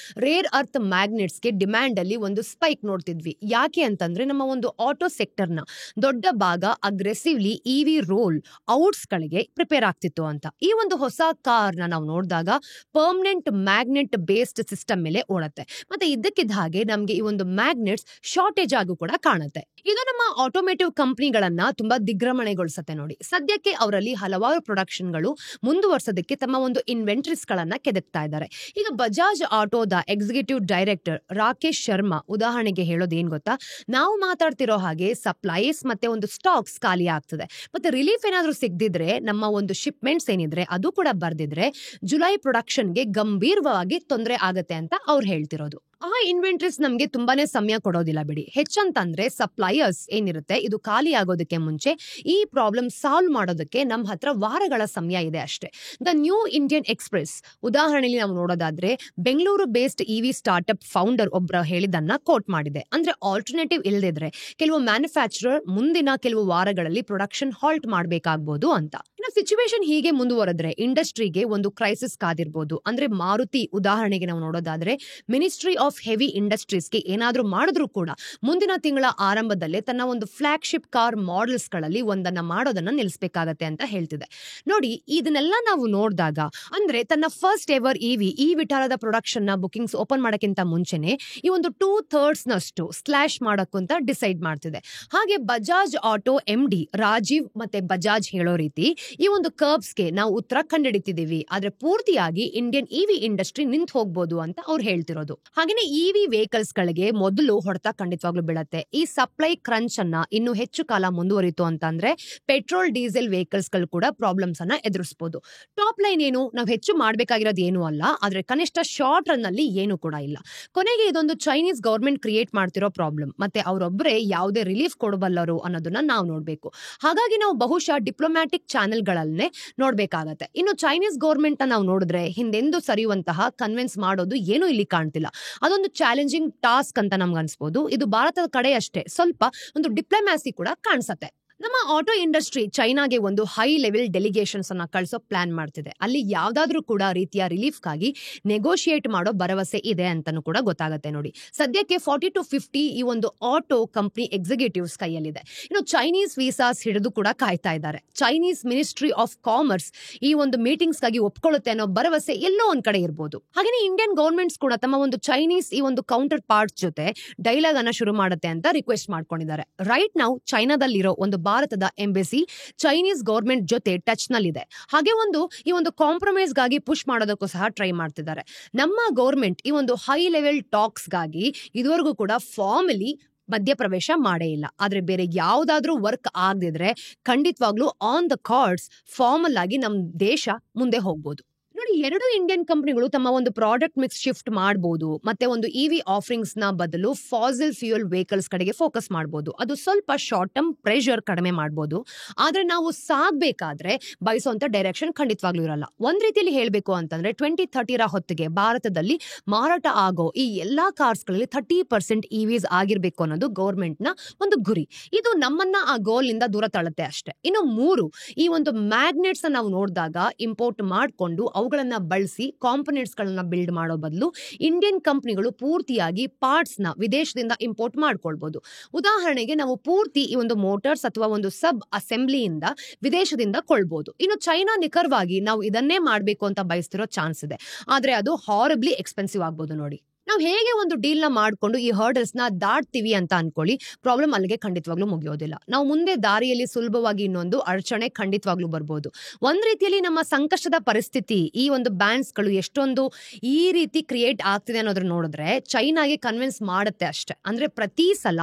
Speaker 1: ರೇರ್ ಅರ್ತ್ ಮ್ಯಾಗ್ನೆಟ್ಸ್ ಗೆ ಡಿಮ್ಯಾಂಡ್ ಅಲ್ಲಿ ಒಂದು ಸ್ಪೈಕ್ ನೋಡ್ತಿದ್ವಿ. ಯಾಕೆ ಅಂತಂದ್ರೆ ನಮ್ಮ ಒಂದು ಆಟೋ ಸೆಕ್ಟರ್ ನ ದೊಡ್ಡ ಭಾಗ ಅಗ್ರೆಸಿವ್ಲಿ ಇವಿ ರೋಲ್ ಔಟ್ಸ್ ಗಳಿಗೆ ಪ್ರಿಪೇರ್ ಆಗ್ತಿತ್ತು ಅಂತ. ಈ ಒಂದು ಹೊಸ ಕಾರ್ ನಾವು ನೋಡಿದಾಗ ಪರ್ಮನೆಂಟ್ ಮ್ಯಾಗ್ನೆಟ್ ಬೇಸ್ಡ್ ಸಿಸ್ಟಮ್ ಮೇಲೆ ಓಡುತ್ತೆ. ಮತ್ತೆ ಇದ್ದಕ್ಕಿದ್ದ ಹಾಗೆ ನಮ್ಗೆ ಈ ಒಂದು ಮ್ಯಾಗ್ನೆಟ್ಸ್ ಶಾರ್ಟೇಜ್ ಆಗು ಕೂಡ ಕಾಣುತ್ತೆ. ಇದು ನಮ್ಮ ಆಟೋಮೇಟಿವ್ ಕಂಪನಿಗಳನ್ನ ತುಂಬಾ ದಿಗ್ಭ್ರಮಣೆಗೊಳಿಸುತ್ತೆ ನೋಡಿ. ಸದ್ಯಕ್ಕೆ ಅವರಲ್ಲಿ ಹಲವಾರು ಪ್ರೊಡಕ್ಷನ್ ಗಳು ಮುಂದುವರ್ಸೋದಕ್ಕೆ ತಮ್ಮ ಒಂದು ಇನ್ವೆಂಟರೀಸ್ ಗಳನ್ನ ಕೆದಕ್ತಾ ಇದ್ದಾರೆ. ಈಗ ಬಜಾಜ್ ಆಟೋದ ಎಕ್ಸಿಕ್ಯೂಟಿವ್ ಡೈರೆಕ್ಟರ್ ರಾಕೇಶ್ ಶರ್ಮಾ ಉದಾಹರಣೆಗೆ ಹೇಳೋದು ಏನ್ ಗೊತ್ತಾ, ನಾವು ಮಾತಾಡ್ತಿರೋ ಹಾಗೆ ಸಪ್ಲೈಸ್ ಮತ್ತೆ ಒಂದು ಸ್ಟಾಕ್ಸ್ ಖಾಲಿ ಆಗ್ತದೆ. ಮತ್ತೆ ರಿಲೀಫ್ ಏನಾದ್ರೂ ಸಿಗದಿದ್ರೆ, ನಮ್ಮ ಒಂದು ಶಿಪ್ಮೆಂಟ್ಸ್ ಏನಿದ್ರೆ ಅದು ಕೂಡ ಬರ್ದಿದ್ರೆ ಜುಲೈ ಪ್ರೊಡಕ್ಷನ್ಗೆ ಗಂಭೀರವಾಗಿ ತೊಂದರೆ ಆಗತ್ತೆ ಅಂತ ಅವ್ರು ಹೇಳ್ತಿರೋದು. ಆ ಇನ್ವೆಂಟ್ರೀಸ್ ನಮ್ಗೆ ತುಂಬಾನೇ ಸಮಯ ಕೊಡೋದಿಲ್ಲ ಬಿಡಿ. ಹೆಚ್ಚಂತಂದ್ರೆ ಸಪ್ಲೈಯರ್ಸ್ ಏನಿರುತ್ತೆ, ಇದು ಖಾಲಿ ಆಗೋದಕ್ಕೆ ಮುಂಚೆ ಈ ಪ್ರಾಬ್ಲಮ್ ಸಾಲ್ವ್ ಮಾಡೋದಕ್ಕೆ ನಮ್ಮ ಹತ್ರ ವಾರಗಳ ಸಮಯ ಇದೆ ಅಷ್ಟೇ. ದ ನ್ಯೂ ಇಂಡಿಯನ್ ಎಕ್ಸ್‌ಪ್ರೆಸ್ ಉದಾಹರಣೆಯಲ್ಲಿ ನಾವು ನೋಡೋದಾದ್ರೆ, Bengaluru based EV startup founder ಒಬ್ಬರು ಹೇಳಿದನ್ನ ಕೋಟ್ ಮಾಡಿದೆ. ಅಂದ್ರೆ ಆಲ್ಟರ್ನೇಟಿವ್ ಇಲ್ಲದಿದ್ರೆ ಕೆಲವು ಮ್ಯಾನುಫ್ಯಾಕ್ಚರರ್ ಮುಂದಿನ ಕೆಲವು ವಾರಗಳಲ್ಲಿ ಪ್ರೊಡಕ್ಷನ್ ಹಾಲ್ಟ್ ಮಾಡಬೇಕಾಗಬಹುದು ಅಂತ. ಇನ್ನು ಸಿಚುವೇಶನ್ ಹೀಗೆ ಮುಂದುವರೆದ್ರೆ ಇಂಡಸ್ಟ್ರಿಗೆ ಒಂದು ಕ್ರೈಸಿಸ್ ಕಾದಿರ್ಬೋದು. ಅಂದ್ರೆ ಮಾರುತಿ ಉದಾಹರಣೆಗೆ ನಾವು ನೋಡೋದಾದ್ರೆ, ಮಿನಿಸ್ಟ್ರಿ ಆಫ್ ಹೆವಿ ಇಂಡಸ್ಟ್ರೀಸ್ಗೆ ಏನಾದ್ರೂ ಮಾಡಿದ್ರು ಕೂಡ ಮುಂದಿನ ತಿಂಗಳ ಆರಂಭದಲ್ಲೇ ತನ್ನ ಒಂದು ಫ್ಲಾಗ್ಶಿಪ್ ಕಾರ್ ಮಾಡೆಲ್ಸ್ ಗಳಲ್ಲಿ ಒಂದನ್ನ ಮಾಡೋದನ್ನ ನಿಲ್ಲಿಸಬೇಕಾಗತ್ತೆ ಅಂತ ಹೇಳ್ತಿದೆ. ನೋಡಿ, ಇದನ್ನೆಲ್ಲ ನಾವು ನೋಡಿದಾಗ ಅಂದ್ರೆ ತನ್ನ ಫಸ್ಟ್ ಎವರ್ ಈ ವಿಟಾರದ ಪ್ರೊಡಕ್ಷನ್ ನ ಬುಕಿಂಗ್ಸ್ ಓಪನ್ ಮಾಡಕ್ಕಿಂತ ಮುಂಚೆನೆ ಈ ಒಂದು 2/3 ನಷ್ಟು ಸ್ಲಾಶ್ ಮಾಡಕ್ಕಂತ ಡಿಸೈಡ್ ಮಾಡ್ತಿದೆ. ಹಾಗೆ ಬಜಾಜ್ ಆಟೋ MD ರಾಜೀವ್ ಮತ್ತೆ ಬಜಾಜ್ ಹೇಳೋ ರೀತಿ, ಈ ಒಂದು ಕರ್ಬ್ಸ್ಗೆ ನಾವು ಉತ್ತರ ಕಂಡುಹಿಡಿತಿದೀವಿ, ಆದ್ರೆ ಪೂರ್ತಿಯಾಗಿ ಇಂಡಿಯನ್ ಇವಿ ಇಂಡಸ್ಟ್ರಿ ನಿಂತು ಹೋಗ್ಬೋದು ಅಂತ ಅವ್ರು ಹೇಳ್ತಿರೋದು. ಹಾಗೇನೆ ಇವಿ ವೆಹಿಕಲ್ಸ್ ಗಳಿಗೆ ಮೊದಲು ಹೊಡೆತ ಖಂಡಿತವಾಗ್ಲೂ ಬೀಳತ್ತೆ. ಈ ಸಪ್ಲೈ ಕ್ರಂಚ್ ಅನ್ನ ಇನ್ನು ಹೆಚ್ಚು ಕಾಲ ಮುಂದುವರಿತು ಅಂತಂದ್ರೆ ಪೆಟ್ರೋಲ್ ಡೀಸೆಲ್ ವೆಹಿಕಲ್ಸ್ ಗಳು ಕೂಡ ಪ್ರಾಬ್ಲಮ್ಸ್ ಅನ್ನ ಎದುರಿಸಬಹುದು. ಟಾಪ್ ಲೈನ್ ಏನು, ನಾವು ಹೆಚ್ಚು ಮಾಡ್ಬೇಕಾಗಿರೋದು ಏನು ಅಲ್ಲ, ಆದ್ರೆ ಕನಿಷ್ಠ ಶಾರ್ಟ್ ರನ್ ಅಲ್ಲಿ ಏನು ಕೂಡ ಇಲ್ಲ. ಕೊನೆಗೆ ಇದೊಂದು ಚೈನೀಸ್ ಗವರ್ಮೆಂಟ್ ಕ್ರಿಯೇಟ್ ಮಾಡ್ತಿರೋ ಪ್ರಾಬ್ಲಮ್, ಮತ್ತೆ ಅವರೊಬ್ಬರೇ ಯಾವುದೇ ರಿಲೀಫ್ ಕೊಡಬಲ್ಲರು ಅನ್ನೋದನ್ನ ನಾವು ನೋಡ್ಬೇಕು. ಹಾಗಾಗಿ ನಾವು ಬಹುಶಃ ಡಿಪ್ಲೊಮ್ಯಾಟಿಕ್ ಚಾನೆಲ್ ಗಳನ್ನೇ ನೋಡ್ಬೇಕಾಗತ್ತೆ. ಇನ್ನು ಚೈನೀಸ್ ಗವರ್ಮೆಂಟ್ ನಾವು ನೋಡಿದ್ರೆ ಹಿಂದೆಂದು ಸರಿಯುವಂತಹ ಕನ್ವಿನ್ಸ್ ಮಾಡೋದು ಏನು ಇಲ್ಲಿ ಕಾಣ್ತಿಲ್ಲ. ಅದೊಂದು ಚಾಲೆಂಜಿಂಗ್ ಟಾಸ್ಕ್ ಅಂತ ನಮ್ಗೆ ಅನ್ಸ್ಬೋದು. ಇದು ಭಾರತದ ಕಡೆ ಅಷ್ಟೇ, ಸ್ವಲ್ಪ ಒಂದು ಡಿಪ್ಲೊಮ್ಯಾಸಿ ಕೂಡ ಕಾಣಿಸತ್ತೆ. ನಮ್ಮ ಆಟೋ ಇಂಡಸ್ಟ್ರಿ ಚೈನಾಗೆ ಒಂದು ಹೈ ಲೆವೆಲ್ ಡೆಲಿಗೇಷನ್ಸ್ ಅನ್ನ ಕಳಿಸೋ ಪ್ಲಾನ್ ಮಾಡ್ತಿದೆ. ಅಲ್ಲಿ ಯಾವ್ದಾದ್ರೂ ಕೂಡ ರೀತಿಯ ರಿಲೀಫ್ಗಾಗಿ ನೆಗೋಷಿಯೇಟ್ ಮಾಡೋ ಭರವಸೆ ಇದೆ ಅಂತಾನು ಕೂಡ ಗೊತ್ತಾಗುತ್ತೆ. ನೋಡಿ, ಸದ್ಯಕ್ಕೆ 40 to 50 ಈ ಒಂದು ಆಟೋ ಕಂಪನಿ ಎಕ್ಸಿಕ್ಯೂಟಿವ್ಸ್ ಕೈಯಲ್ಲಿದೆ. ಇನ್ನು ಚೈನೀಸ್ ವೀಸಾಸ್ ಹಿಡಿದು ಕೂಡ ಕಾಯ್ತಾ ಇದ್ದಾರೆ. ಚೈನೀಸ್ ಮಿನಿಸ್ಟ್ರಿ ಆಫ್ ಕಾಮರ್ಸ್ ಈ ಒಂದು ಮೀಟಿಂಗ್ಸ್ ಗಾಗಿ ಒಪ್ಕೊಳ್ಳುತ್ತೆ ಅನ್ನೋ ಭರವಸೆ ಎಲ್ಲೋ ಒಂದ್ ಕಡೆ ಇರಬಹುದು. ಹಾಗೆ ಇಂಡಿಯನ್ ಗವರ್ಮೆಂಟ್ಸ್ ಕೂಡ ತಮ್ಮ ಒಂದು ಚೈನೀಸ್ ಈ ಒಂದು ಕೌಂಟರ್ ಪಾರ್ಟ್ಸ್ ಜೊತೆ ಡೈಲಾಗ್ ಅನ್ನ ಶುರು ಮಾಡುತ್ತೆ ಅಂತ ರಿಕ್ವೆಸ್ಟ್ ಮಾಡ್ಕೊಂಡಿದ್ದಾರೆ. ರೈಟ್ ನಾವು ಚೈನಾದಲ್ಲಿರೋ ಒಂದು ಭಾರತದ ಎಂಬಸಿ ಚೈನೀಸ್ ಗವರ್ಮೆಂಟ್ ಜೊತೆ ಟಚ್ ನಲ್ಲಿದೆ. ಹಾಗೆ ಈ ಒಂದು ಕಾಂಪ್ರಮೈಸ್ ಗಾಗಿ ಪುಷ್ ಮಾಡೋದಕ್ಕೂ ಸಹ ಟ್ರೈ ಮಾಡ್ತಿದ್ದಾರೆ. ನಮ್ಮ ಗವರ್ಮೆಂಟ್ ಈ ಒಂದು ಹೈ ಲೆವೆಲ್ ಟಾಕ್ಸ್ ಗಾಗಿ ಇದುವರೆಗೂ ಕೂಡ ಫಾರ್ಮಲಿ ಮಧ್ಯಪ್ರವೇಶ ಮಾಡೇ ಇಲ್ಲ. ಆದ್ರೆ ಬೇರೆ ಯಾವ್ದಾದ್ರೂ ವರ್ಕ್ ಆಗದಿದ್ರೆ ಖಂಡಿತವಾಗ್ಲೂ ಆನ್ ದ ಕಾರ್ಡ್ಸ್ ಫಾರ್ಮಲ್ ಆಗಿ ನಮ್ ದೇಶ ಮುಂದೆ ಹೋಗ್ಬೋದು. ನೋಡಿ, ಎರಡು ಇಂಡಿಯನ್ ಕಂಪನಿಗಳು ತಮ್ಮ ಒಂದು ಪ್ರಾಡಕ್ಟ್ ಮಿಕ್ಸ್ ಶಿಫ್ಟ್ ಮಾಡಬಹುದು, ಮತ್ತೆ ಒಂದು ಇವಿ ಆಫರಿಂಗ್ಸ್ ನ ಬದಲು ಫಾಸಿಲ್ ಫ್ಯೂಯಲ್ ವೆಹಿಕಲ್ಸ್ ಕಡೆಗೆ ಫೋಕಸ್ ಮಾಡಬಹುದು. ಅದು ಸ್ವಲ್ಪ ಶಾರ್ಟ್ ಟರ್ಮ್ ಪ್ರೆಷರ್ ಕಡಿಮೆ ಮಾಡಬಹುದು. ಆದ್ರೆ ನಾವು ಸಾಗಬೇಕಾದ್ರೆ ಬಯಸುವಂತ ಡೈರೆಕ್ಷನ್ ಖಂಡಿತವಾಗ್ಲೂ ಇರಲ್ಲ. ಒಂದ್ ರೀತಿಯಲ್ಲಿ ಹೇಳ್ಬೇಕು ಅಂತಂದ್ರೆ 2030 ಹೊತ್ತಿಗೆ ಭಾರತದಲ್ಲಿ ಮಾರಾಟ ಆಗೋ ಈ ಎಲ್ಲಾ ಕಾರ್ಸ್ ಗಳಲ್ಲಿ 30% ಇವಿಸ್ ಆಗಿರ್ಬೇಕು ಅನ್ನೋದು ಗವರ್ಮೆಂಟ್ ನ ಒಂದು ಗುರಿ. ಇದು ನಮ್ಮನ್ನ ಆ ಗೋಲ್ ಇಂದ ದೂರ ತಳ್ಳುತ್ತೆ ಅಷ್ಟೇ. ಇನ್ನು 3, ಈ ಒಂದು ಮ್ಯಾಗ್ನೆಟ್ಸ್ ನಾವು ನೋಡಿದಾಗ ಇಂಪೋರ್ಟ್ ಮಾಡಿಕೊಂಡು ಅವುಗಳನ್ನ ಬಳಸಿ ಕಾಂಪೊನೆಂಟ್ಸ್ ಗಳನ್ನ ಬಿಲ್ಡ್ ಮಾಡೋ ಬದಲು ಇಂಡಿಯನ್ ಕಂಪನಿಗಳು ಪೂರ್ತಿಯಾಗಿ ಪಾರ್ಟ್ಸ್ ನ ವಿದೇಶದಿಂದ ಇಂಪೋರ್ಟ್ ಮಾಡ್ಕೊಳ್ಬಹುದು. ಉದಾಹರಣೆಗೆ ನಾವು ಪೂರ್ತಿ ಈ ಒಂದು ಮೋಟಾರ್ಸ್ ಅಥವಾ ಒಂದು ಸಬ್ ಅಸೆಂಬ್ಲಿಯಿಂದ ವಿದೇಶದಿಂದ ಕೊಳ್ಬಹುದು. ಇನ್ನು ಚೈನಾ ನಿಖರವಾಗಿ ನಾವು ಇದನ್ನೇ ಮಾಡ್ಬೇಕು ಅಂತ ಬಯಸ್ತಿರೋ ಚಾನ್ಸ್ ಇದೆ. ಆದ್ರೆ ಅದು ಹಾರಬ್ಲಿ ಎಕ್ಸ್ಪೆನ್ಸಿವ್ ಆಗ್ಬೋದು. ನೋಡಿ, ನಾವು ಹೇಗೆ ಒಂದು ಡೀಲ್ ನ ಮಾಡ್ಕೊಂಡು ಈ ಹರ್ಡಲ್ಸ್ ನ ದಾಟ್ತೀವಿ ಅಂತ ಅನ್ಕೊಳ್ಳಿ, ಪ್ರಾಬ್ಲಮ್ ಅಲ್ಲಿಗೆ ಖಂಡಿತವಾಗ್ಲೂ ಮುಗಿಯೋದಿಲ್ಲ. ನಾವು ಮುಂದೆ ದಾರಿಯಲ್ಲಿ ಸುಲಭವಾಗಿ ಇನ್ನೊಂದು ಅಡಚಣೆ ಖಂಡಿತವಾಗ್ಲೂ ಬರ್ಬೋದು. ಒಂದ್ ರೀತಿಯಲ್ಲಿ ನಮ್ಮ ಸಂಕಷ್ಟದ ಪರಿಸ್ಥಿತಿ ಈ ಒಂದು ಬ್ಯಾನ್ಸ್ ಗಳು ಎಷ್ಟೊಂದು ಈ ರೀತಿ ಕ್ರಿಯೇಟ್ ಆಗ್ತಿದೆ ಅನ್ನೋದ್ರ ನೋಡಿದ್ರೆ ಚೈನಾಗೆ ಕನ್ವಿನ್ಸ್ ಮಾಡುತ್ತೆ ಅಷ್ಟೇ. ಅಂದ್ರೆ ಪ್ರತಿ ಸಲ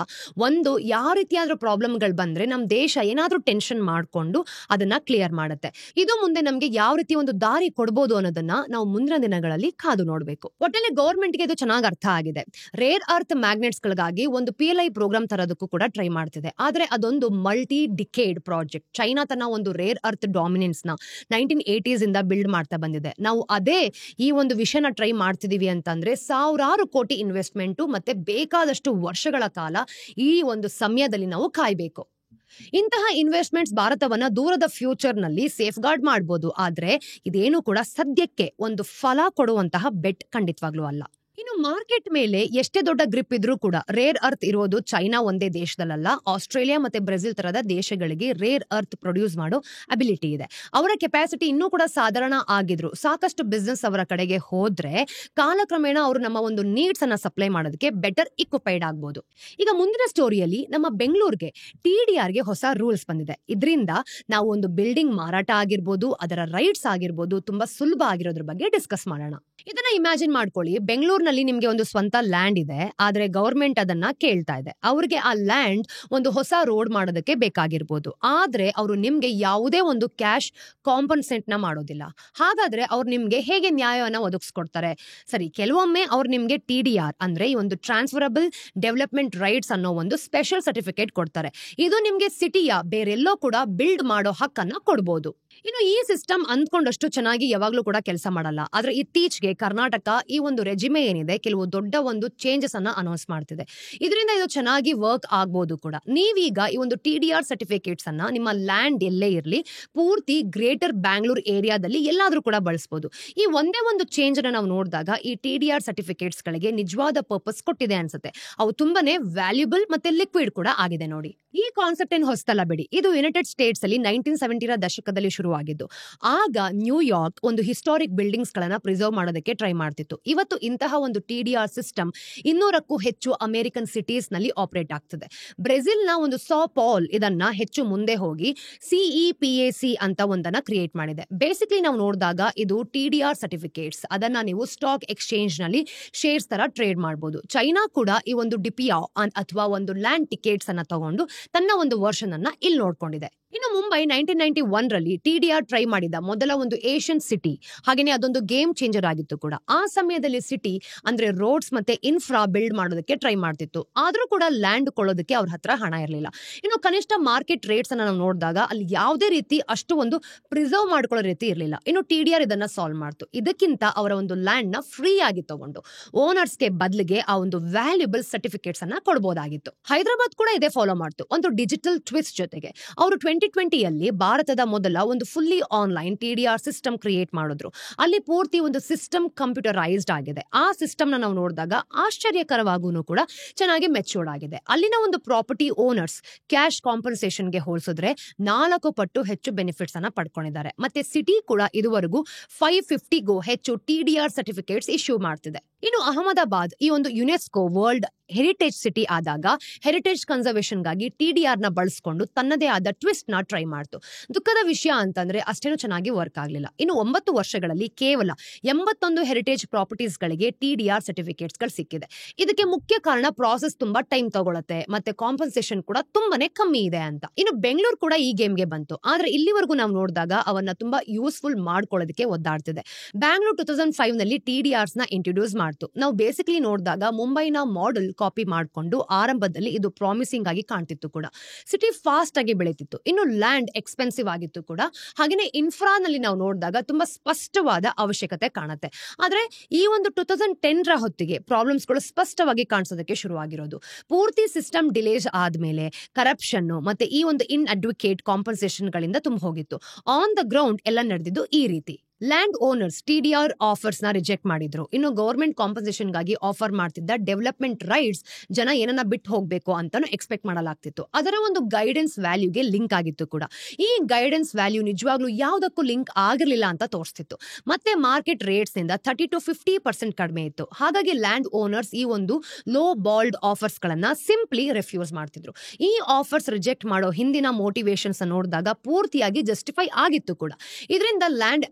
Speaker 1: ಒಂದು ಯಾವ ರೀತಿಯಾದ್ರೂ ಪ್ರಾಬ್ಲಮ್ಗಳು ಬಂದ್ರೆ ನಮ್ ದೇಶ ಏನಾದ್ರೂ ಟೆನ್ಷನ್ ಮಾಡ್ಕೊಂಡು ಅದನ್ನ ಕ್ಲಿಯರ್ ಮಾಡುತ್ತೆ. ಇದು ಮುಂದೆ ನಮ್ಗೆ ಯಾವ ರೀತಿ ಒಂದು ದಾರಿ ಕೊಡ್ಬೋದು ಅನ್ನೋದನ್ನ ನಾವು ಮುಂದಿನ ದಿನಗಳಲ್ಲಿ ಕಾದು ನೋಡ್ಬೇಕು. ಒಟ್ಟಲ್ಲಿ ಗವರ್ಮೆಂಟ್ಗೆ ಇದು ಚೆನ್ನಾಗಿ ಅರ್ಥ ಆಗಿದೆ. ರೇರ್ ಅರ್ತ್ ಮ್ಯಾಗ್ನೆಟ್ಸ್ ಗಳಿಗಾಗಿ ಒಂದು PLI ಪ್ರೋಗ್ರಾಮ್ ತರೋದಕ್ಕೂ ಕೂಡ ಟ್ರೈ ಮಾಡ್ತಿದೆ. ಆದ್ರೆ ಅದೊಂದು ಮಲ್ಟಿ ಡಿಕೇಡ್ ಪ್ರಾಜೆಕ್ಟ್. ಚೈನಾ ತನ್ನ ಒಂದು ರೇರ್ ಅರ್ತ್ ಡಾಮಿನೆನ್ಸ್ ನ 1980s ಇಂದ ಬಿಲ್ಡ್ ಮಾಡ್ತಾ ಬಂದಿದೆ. ನಾವು ಅದೇ ಈ ಒಂದು ವಿಷಯನ ಟ್ರೈ ಮಾಡ್ತಿದೀವಿ ಅಂತಂದ್ರೆ ಸಾವಿರಾರು ಕೋಟಿ ಇನ್ವೆಸ್ಟ್ಮೆಂಟ್ ಮತ್ತೆ ಬೇಕಾದಷ್ಟು ವರ್ಷಗಳ ಕಾಲ ಈ ಒಂದು ಸಮಯದಲ್ಲಿ ನಾವು ಕಾಯ್ಬೇಕು. ಇಂತಹ ಇನ್ವೆಸ್ಟ್ಮೆಂಟ್ಸ್ ಭಾರತವನ್ನ ದೂರದ ಫ್ಯೂಚರ್ ನಲ್ಲಿ ಸೇಫ್ ಗಾರ್ಡ್ ಮಾಡಬಹುದು. ಆದ್ರೆ ಇದೇನು ಕೂಡ ಸದ್ಯಕ್ಕೆ ಒಂದು ಫಲ ಕೊಡುವಂತಹ ಬೆಟ್ ಖಂಡಿತವಾಗ್ಲೂ ಅಲ್ಲ. ಇನ್ನು ಮಾರ್ಕೆಟ್ ಮೇಲೆ ಎಷ್ಟೇ ದೊಡ್ಡ ಗ್ರಿಪ್ ಇದ್ರೂ ಕೂಡ ರೇರ್ ಅರ್ತ್ ಇರೋದು ಚೈನಾ ಒಂದೇ ದೇಶದಲ್ಲ, ಆಸ್ಟ್ರೇಲಿಯಾ ಮತ್ತೆ ಬ್ರೆಜಿಲ್ ತರದ ದೇಶಗಳಿಗೆ ರೇರ್ ಅರ್ತ್ ಪ್ರೊಡ್ಯೂಸ್ ಮಾಡೋ ಅಬಿಲಿಟಿ ಇದೆ. ಅವರ ಕೆಪಾಸಿಟಿ ಇನ್ನೂ ಕೂಡ ಸಾಧಾರಣ ಆಗಿದ್ರು ಸಾಕಷ್ಟು ಬಿಸ್ನೆಸ್ ಅವರ ಕಡೆಗೆ ಹೋದ್ರೆ ಕಾಲಕ್ರಮೇಣ ಅವರು ನಮ್ಮ ಒಂದು ನೀಡ್ಸ್ ಅನ್ನ ಸಪ್ಲೈ ಮಾಡೋದಕ್ಕೆ ಬೆಟರ್ ಇಕ್ವಿಪೈಡ್ ಆಗ್ಬೋದು. ಈಗ ಮುಂದಿನ ಸ್ಟೋರಿಯಲ್ಲಿ ನಮ್ಮ ಬೆಂಗಳೂರಿಗೆ TDRಗೆ ಹೊಸ ರೂಲ್ಸ್ ಬಂದಿದೆ. ಇದರಿಂದ ನಾವು ಒಂದು ಬಿಲ್ಡಿಂಗ್ ಮಾರಾಟ ಆಗಿರ್ಬೋದು, ಅದರ ರೈಟ್ಸ್ ಆಗಿರ್ಬೋದು ತುಂಬಾ ಸುಲಭ ಆಗಿರೋದ್ರ ಬಗ್ಗೆ ಡಿಸ್ಕಸ್ ಮಾಡೋಣ. ಇದನ್ನ ಇಮ್ಯಾಜಿನ್ ಮಾಡ್ಕೊಳ್ಳಿ, ಬೆಂಗಳೂರಿನಲ್ಲಿ ನಿಮ್ಗೆ ಒಂದು ಸ್ವಂತ ಲ್ಯಾಂಡ್ ಇದೆ, ಆದ್ರೆ ಗವರ್ಮೆಂಟ್ ಅದನ್ನ ಕೇಳ್ತಾ ಇದೆ. ಅವ್ರಿಗೆ ಆ ಲ್ಯಾಂಡ್ ಒಂದು ಹೊಸ ರೋಡ್ ಮಾಡೋದಕ್ಕೆ ಬೇಕಾಗಿರ್ಬೋದು, ಆದ್ರೆ ಅವರು ನಿಮ್ಗೆ ಯಾವುದೇ ಒಂದು ಕ್ಯಾಶ್ ಕಾಂಪನ್ಸೇಟ್ ನ ಮಾಡೋದಿಲ್ಲ. ಹಾಗಾದ್ರೆ ಅವ್ರು ನಿಮ್ಗೆ ಹೇಗೆ ನ್ಯಾಯವನ್ನ ಒದಗಿಸ್ಕೊಡ್ತಾರೆ? ಸರಿ, ಕೆಲವೊಮ್ಮೆ ಅವ್ರು ನಿಮ್ಗೆ TDR ಅಂದ್ರೆ ಈ ಒಂದು ಟ್ರಾನ್ಸ್ಫರಬಲ್ ಡೆವಲಪ್ಮೆಂಟ್ ರೈಟ್ಸ್ ಅನ್ನೋ ಒಂದು ಸ್ಪೆಷಲ್ ಸರ್ಟಿಫಿಕೇಟ್ ಕೊಡ್ತಾರೆ. ಇದು ನಿಮ್ಗೆ ಸಿಟಿಯ ಬೇರೆಲ್ಲೋ ಕೂಡ ಬಿಲ್ಡ್ ಮಾಡೋ ಹಕ್ಕನ್ನ ಕೊಡ್ಬೋದು. ಇನ್ನು ಈ ಸಿಸ್ಟಮ್ ಅಂದ್ಕೊಂಡಷ್ಟು ಚೆನ್ನಾಗಿ ಯಾವಾಗ್ಲೂ ಕೂಡ ಕೆಲಸ ಮಾಡಲ್ಲ. ಆದ್ರೆ ಇತ್ತೀಚೆಗೆ ಕರ್ನಾಟಕ ಈ ಒಂದು ರೆಜಿಮೆ ಏನಿದೆ ಕೆಲವು ದೊಡ್ಡ ಒಂದು ಚೇಂಜಸ್ ಅನ್ನ ಅನೌನ್ಸ್ ಮಾಡ್ತಿದೆ. ಇದರಿಂದ ಇದು ಚೆನ್ನಾಗಿ ವರ್ಕ್ ಆಗ್ಬೋದು ಕೂಡ. ನೀವೀಗ ಈ ಒಂದು TDR ಸರ್ಟಿಫಿಕೇಟ್ಸ್ ಅನ್ನ ನಿಮ್ಮ ಲ್ಯಾಂಡ್ ಎಲ್ಲೇ ಇರಲಿ ಪೂರ್ತಿ ಗ್ರೇಟರ್ ಬ್ಯಾಂಗ್ಳೂರ್ ಏರಿಯಾದಲ್ಲಿ ಎಲ್ಲಾದ್ರೂ ಕೂಡ ಬಳಸಬಹುದು. ಈ ಒಂದೇ ಒಂದು ಚೇಂಜ್ ಅನ್ನ ನಾವು ನೋಡಿದಾಗ ಈ TDR ಸರ್ಟಿಫಿಕೇಟ್ಸ್ ಗಳಿಗೆ ನಿಜವಾದ ಪರ್ಪಸ್ ಕೊಟ್ಟಿದೆ ಅನ್ಸುತ್ತೆ. ಅವು ತುಂಬಾನೇ ವ್ಯಾಲ್ಯೂಬಲ್ ಮತ್ತೆ ಲಿಕ್ವಿಡ್ ಕೂಡ ಆಗಿದೆ ನೋಡಿ. ಈ ಕಾನ್ಸೆಪ್ಟ್ ಏನ್ ಹೊಸತಲ್ಲ ಬಿಡಿ. ಇದು ಯುನೈಟೆಡ್ ಸ್ಟೇಟ್ಸ್ ಅಲ್ಲಿ 1970ರ ದಶಕದಲ್ಲಿ ಶುರುವಾಗಿದ್ದು. ಆಗ ನ್ಯೂಯಾರ್ಕ್ ಒಂದು ಹಿಸ್ಟಾರಿಕ್ ಬಿಲ್ಡಿಂಗ್ಸ್ ಗಳನ್ನ ಪ್ರಿಸರ್ವ್ ಮಾಡೋದಕ್ಕೆ ಟ್ರೈ ಮಾಡ್ತಿತ್ತು. ಇವತ್ತು ಇಂತಹ ಒಂದು TDR ಸಿಸ್ಟಮ್ 200ಕ್ಕೂ ಹೆಚ್ಚು ಅಮೆರಿಕನ್ ಸಿಟೀಸ್ ನಲ್ಲಿ ಆಪರೇಟ್ ಆಗ್ತದೆ. ಬ್ರೆಜಿಲ್ ನ ಒಂದು ಸಾ ಪಾಲ್ ಇದನ್ನ ಹೆಚ್ಚು ಮುಂದೆ ಹೋಗಿ CEPAC ಅಂತ ಒಂದನ್ನ ಕ್ರಿಯೇಟ್ ಮಾಡಿದೆ. ಬೇಸಿಕ್ಲಿ ನಾವು ನೋಡಿದಾಗ ಇದು TDR ಸರ್ಟಿಫಿಕೇಟ್ಸ್, ಅದನ್ನ ನೀವು ಸ್ಟಾಕ್ ಎಕ್ಸ್ಚೇಂಜ್ ನಲ್ಲಿ ಶೇರ್ಸ್ ತರ ಟ್ರೇಡ್ ಮಾಡಬಹುದು. ಚೈನಾ ಕೂಡ ಈ ಒಂದು ಡಿಪಿಯಾ ಅಥವಾ ಒಂದು ಲ್ಯಾಂಡ್ ಟಿಕೆಟ್ಸ್ ಅನ್ನ ತಗೊಂಡು ತನ್ನ ಒಂದು ವರ್ಷನ್ ಅನ್ನ ಇಲ್ಲಿ ನೋಡ್ಕೊಂಡಿದೆ. ಇನ್ನು ಮುಂಬೈ 1991ರಲ್ಲಿ TDR ಟ್ರೈ ಮಾಡಿದ ಮೊದಲ ಒಂದು ಏಷ್ಯನ್ ಸಿಟಿ, ಹಾಗೇನೆ ಅದೊಂದು ಗೇಮ್ ಚೇಂಜರ್ ಆಗಿತ್ತು ಕೂಡ. ಆ ಸಮಯದಲ್ಲಿ ಸಿಟಿ ಅಂದ್ರೆ ರೋಡ್ಸ್ ಮತ್ತೆ ಇನ್ಫ್ರಾ ಬಿಲ್ಡ್ ಮಾಡೋದಕ್ಕೆ ಟ್ರೈ ಮಾಡ್ತಿತ್ತು, ಆದ್ರೂ ಕೂಡ ಲ್ಯಾಂಡ್ ಕೊಳ್ಳೋದಕ್ಕೆ ಅವ್ರ ಹತ್ರ ಹಣ ಇರಲಿಲ್ಲ. ಇನ್ನು ಕನಿಷ್ಠ ಮಾರ್ಕೆಟ್ ರೇಟ್ಸ್ ಅನ್ನ ನಾವು ನೋಡಿದಾಗ ಅಲ್ಲಿ ಯಾವುದೇ ರೀತಿ ಅಷ್ಟು ಒಂದು ಪ್ರಿಸರ್ವ್ ಮಾಡ್ಕೊಳ್ಳೋ ರೀತಿ ಇರಲಿಲ್ಲ. ಇನ್ನು TDR ಇದನ್ನ ಸಾಲ್ವ್ ಮಾಡ್ತು. ಇದಕ್ಕಿಂತ ಅವರ ಒಂದು ಲ್ಯಾಂಡ್ ನ ಫ್ರೀ ಆಗಿ ತಗೊಂಡು ಓನರ್ಸ್ಗೆ ಬದಲಿಗೆ ಆ ಒಂದು ವ್ಯಾಲ್ಯೂಬಲ್ ಸರ್ಟಿಫಿಕೇಟ್ಸ್ ಅನ್ನ ಕೊಡಬಹುದಾಗಿತ್ತು. ಹೈದರಾಬಾದ್ ಕೂಡ ಇದೇ ಫಾಲೋ ಮಾಡ್ತು, ಒಂದು ಡಿಜಿಟಲ್ ಟ್ವಿಸ್ಟ್ ಜೊತೆಗೆ. ಅವರು 2020ಯಲ್ಲಿ ಭಾರತದ ಮೊದಲ ಒಂದು fully online TDR system create ಮಾಡಿದ್ರು. ಅಲ್ಲಿ ಪೂರ್ತಿ ಒಂದು ಸಿಸ್ಟಮ್ ಕಂಪ್ಯೂಟರೈಸ್ಡ್ ಆಗಿದೆ. ಆ ಸಿಸ್ಟಮ್ ನಾವು ನೋಡಿದಾಗ ಆಶ್ಚರ್ಯಕರವಾಗೂ ಕೂಡ ಚೆನ್ನಾಗಿ ಮೆಚೂರ್ಡ್ ಆಗಿದೆ. ಅಲ್ಲಿನ ಒಂದು ಪ್ರಾಪರ್ಟಿ ಓನರ್ಸ್ ಕ್ಯಾಶ್ ಕಾಂಪನ್ಸೇಷನ್ಗೆ ಹೋಲಿಸಿದ್ರೆ 4 ಪಟ್ಟು ಹೆಚ್ಚು ಬೆನಿಫಿಟ್ಸ್ ಅನ್ನ ಪಡ್ಕೊಂಡಿದ್ದಾರೆ. ಮತ್ತೆ ಸಿಟಿ ಕೂಡ ಇದುವರೆಗೂ 550ಗೂ ಹೆಚ್ಚು TDR ಸರ್ಟಿಫಿಕೇಟ್ಸ್ ಇಶ್ಯೂ ಮಾಡ್ತಿದೆ. ಇನ್ನು ಅಹಮದಾಬಾದ್ ಈ ಒಂದು ಯುನೆಸ್ಕೋ ವರ್ಲ್ಡ್ ಹೆರಿಟೇಜ್ ಸಿಟಿ ಆದಾಗ ಹೆರಿಟೇಜ್ ಕನ್ಸರ್ವೇಷನ್ ಗಾಗಿ TDR ನ ಬಳಸಿಕೊಂಡು ತನ್ನದೇ ಆದ ಟ್ವಿಸ್ಟ್ ನ ಟ್ರೈ ಮಾಡ್ತು. ದುಃಖದ ವಿಷಯ ಅಂತಂದ್ರೆ ಅಷ್ಟೇನು ಚೆನ್ನಾಗಿ ವರ್ಕ್ ಆಗಲಿಲ್ಲ. ಇನ್ನು 9 ವರ್ಷಗಳಲ್ಲಿ ಕೇವಲ 81 ಹೆರಿಟೇಜ್ ಪ್ರಾಪರ್ಟೀಸ್ ಗಳಿಗೆ TDR ಸರ್ಟಿಫಿಕೇಟ್ಸ್ ಗಳು ಸಿಕ್ಕಿದೆ. ಇದಕ್ಕೆ ಮುಖ್ಯ ಕಾರಣ ಪ್ರಾಸೆಸ್ ತುಂಬಾ ಟೈಮ್ ತಗೊಳುತ್ತೆ, ಮತ್ತೆ ಕಾಂಪನ್ಸೇಷನ್ ಕೂಡ ತುಂಬಾನೇ ಕಮ್ಮಿ ಇದೆ ಅಂತ. ಇನ್ನು ಬೆಂಗಳೂರು ಕೂಡ ಈ ಗೇಮ್ಗೆ ಬಂತು, ಆದ್ರೆ ಇಲ್ಲಿವರೆಗೂ ನಾವು ನೋಡಿದಾಗ ಅವನ್ನ ತುಂಬಾ ಯೂಸ್ಫುಲ್ ಮಾಡ್ಕೊಳ್ಳೋದಕ್ಕೆ ಒದ್ದಾಡ್ತಿದೆ. ಬ್ಯಾಂಗ್ಳೂರ್ 2005 ನಲ್ಲಿ TDRs ನ ಇಂಟ್ರೊಡ್ಯೂಸ್ ಮಾಡ್ತು. ನಾವು ಬೇಸಿಕಲಿ ನೋಡಿದಾಗ ಮುಂಬೈನ ಮಾಡೆಲ್ ಕಾಪಿ ಮಾಡಿಕೊಂಡು ಆರಂಭದಲ್ಲಿ ಇದು ಪ್ರಾಮಿಸಿಂಗ್ ಆಗಿ ಕಾಣ್ತಿತ್ತು ಕೂಡ. ಸಿಟಿ ಫಾಸ್ಟ್ ಆಗಿ ಬೆಳೀತಿತ್ತು. ಇನ್ನು ಲ್ಯಾಂಡ್ ಎಕ್ಸ್ಪೆನ್ಸಿವ್ ಆಗಿತ್ತು ಕೂಡ. ಹಾಗೇನೆ ಇನ್ಫ್ರಾನಲ್ಲಿ ನಾವು ನೋಡಿದಾಗ ತುಂಬಾ ಸ್ಪಷ್ಟವಾದ ಅವಶ್ಯಕತೆ ಕಾಣುತ್ತೆ. ಆದ್ರೆ ಈ ಒಂದು 2010ರ ಹೊತ್ತಿಗೆ ಪ್ರಾಬ್ಲಮ್ಸ್ಗಳು ಸ್ಪಷ್ಟವಾಗಿ ಕಾಣಿಸೋದಕ್ಕೆ ಶುರುವಾಗಿರೋದು. ಪೂರ್ತಿ ಸಿಸ್ಟಮ್ ಡಿಲೇಸ್ ಆದ್ಮೇಲೆ ಕರಪ್ಷನ್ ಮತ್ತೆ ಈ ಒಂದು ಇನ್ ಅಡ್ವೊಕೇಟ್ ಕಾಂಪನ್ಸೇಷನ್ ಗಳಿಂದ ತುಂಬ ಹೋಗಿತ್ತು. ಆನ್ ದ ಗ್ರೌಂಡ್ ಎಲ್ಲ ನಡೆದಿದ್ದು ಈ ರೀತಿ. ಲ್ಯಾಂಡ್ ಓನರ್ಸ್ TDR ಆಫರ್ಸ್ ನ ರಿಜೆಕ್ಟ್ ಮಾಡಿದ್ರು. ಇನ್ನು ಗವರ್ಮೆಂಟ್ ಕಾಂಪನ್ಸೇಷನ್ ಗಾಗಿ ಆಫರ್ ಮಾಡ್ತಿದ್ದ ಡೆವಲಪ್ಮೆಂಟ್ ರೈಟ್ಸ್ ಜನ ಏನನ್ನ ಬಿಟ್ಟು ಹೋಗ್ಬೇಕು ಅಂತಾನು ಎಕ್ಸ್ಪೆಕ್ಟ್ ಮಾಡಲಾಗ್ತಿತ್ತು. ಅದರ ಒಂದು ಗೈಡೆನ್ಸ್ ವ್ಯಾಲ್ಯೂಗೆ ಲಿಂಕ್ ಆಗಿತ್ತು ಕೂಡ. ಈ ಗೈಡೆನ್ಸ್ ವ್ಯಾಲ್ಯೂ ನಿಜವಾಗ್ಲೂ ಯಾವುದಕ್ಕೂ ಲಿಂಕ್ ಆಗಿರ್ಲಿಲ್ಲ ಅಂತ ತೋರಿಸ್ತಿತ್ತು. ಮತ್ತೆ ಮಾರ್ಕೆಟ್ ರೇಟ್ಸ್ ನಿಂದ 30 to 50% ಕಡಿಮೆ ಇತ್ತು. ಹಾಗಾಗಿ ಲ್ಯಾಂಡ್ ಓನರ್ಸ್ ಈ ಒಂದು ಲೋ ಬಾಲ್ಡ್ ಆಫರ್ಸ್ ಗಳನ್ನ ಸಿಂಪ್ಲಿ ರೆಫ್ಯೂಸ್ ಮಾಡ್ತಿದ್ರು. ಈ ಆಫರ್ಸ್ ರಿಜೆಕ್ಟ್ ಮಾಡೋ ಹಿಂದಿನ ಮೋಟಿವೇಶನ್ಸ್ ನೋಡಿದಾಗ ಪೂರ್ತಿಯಾಗಿ ಜಸ್ಟಿಫೈ ಆಗಿತ್ತು ಕೂಡ. ಇದರಿಂದ ಲ್ಯಾಂಡ್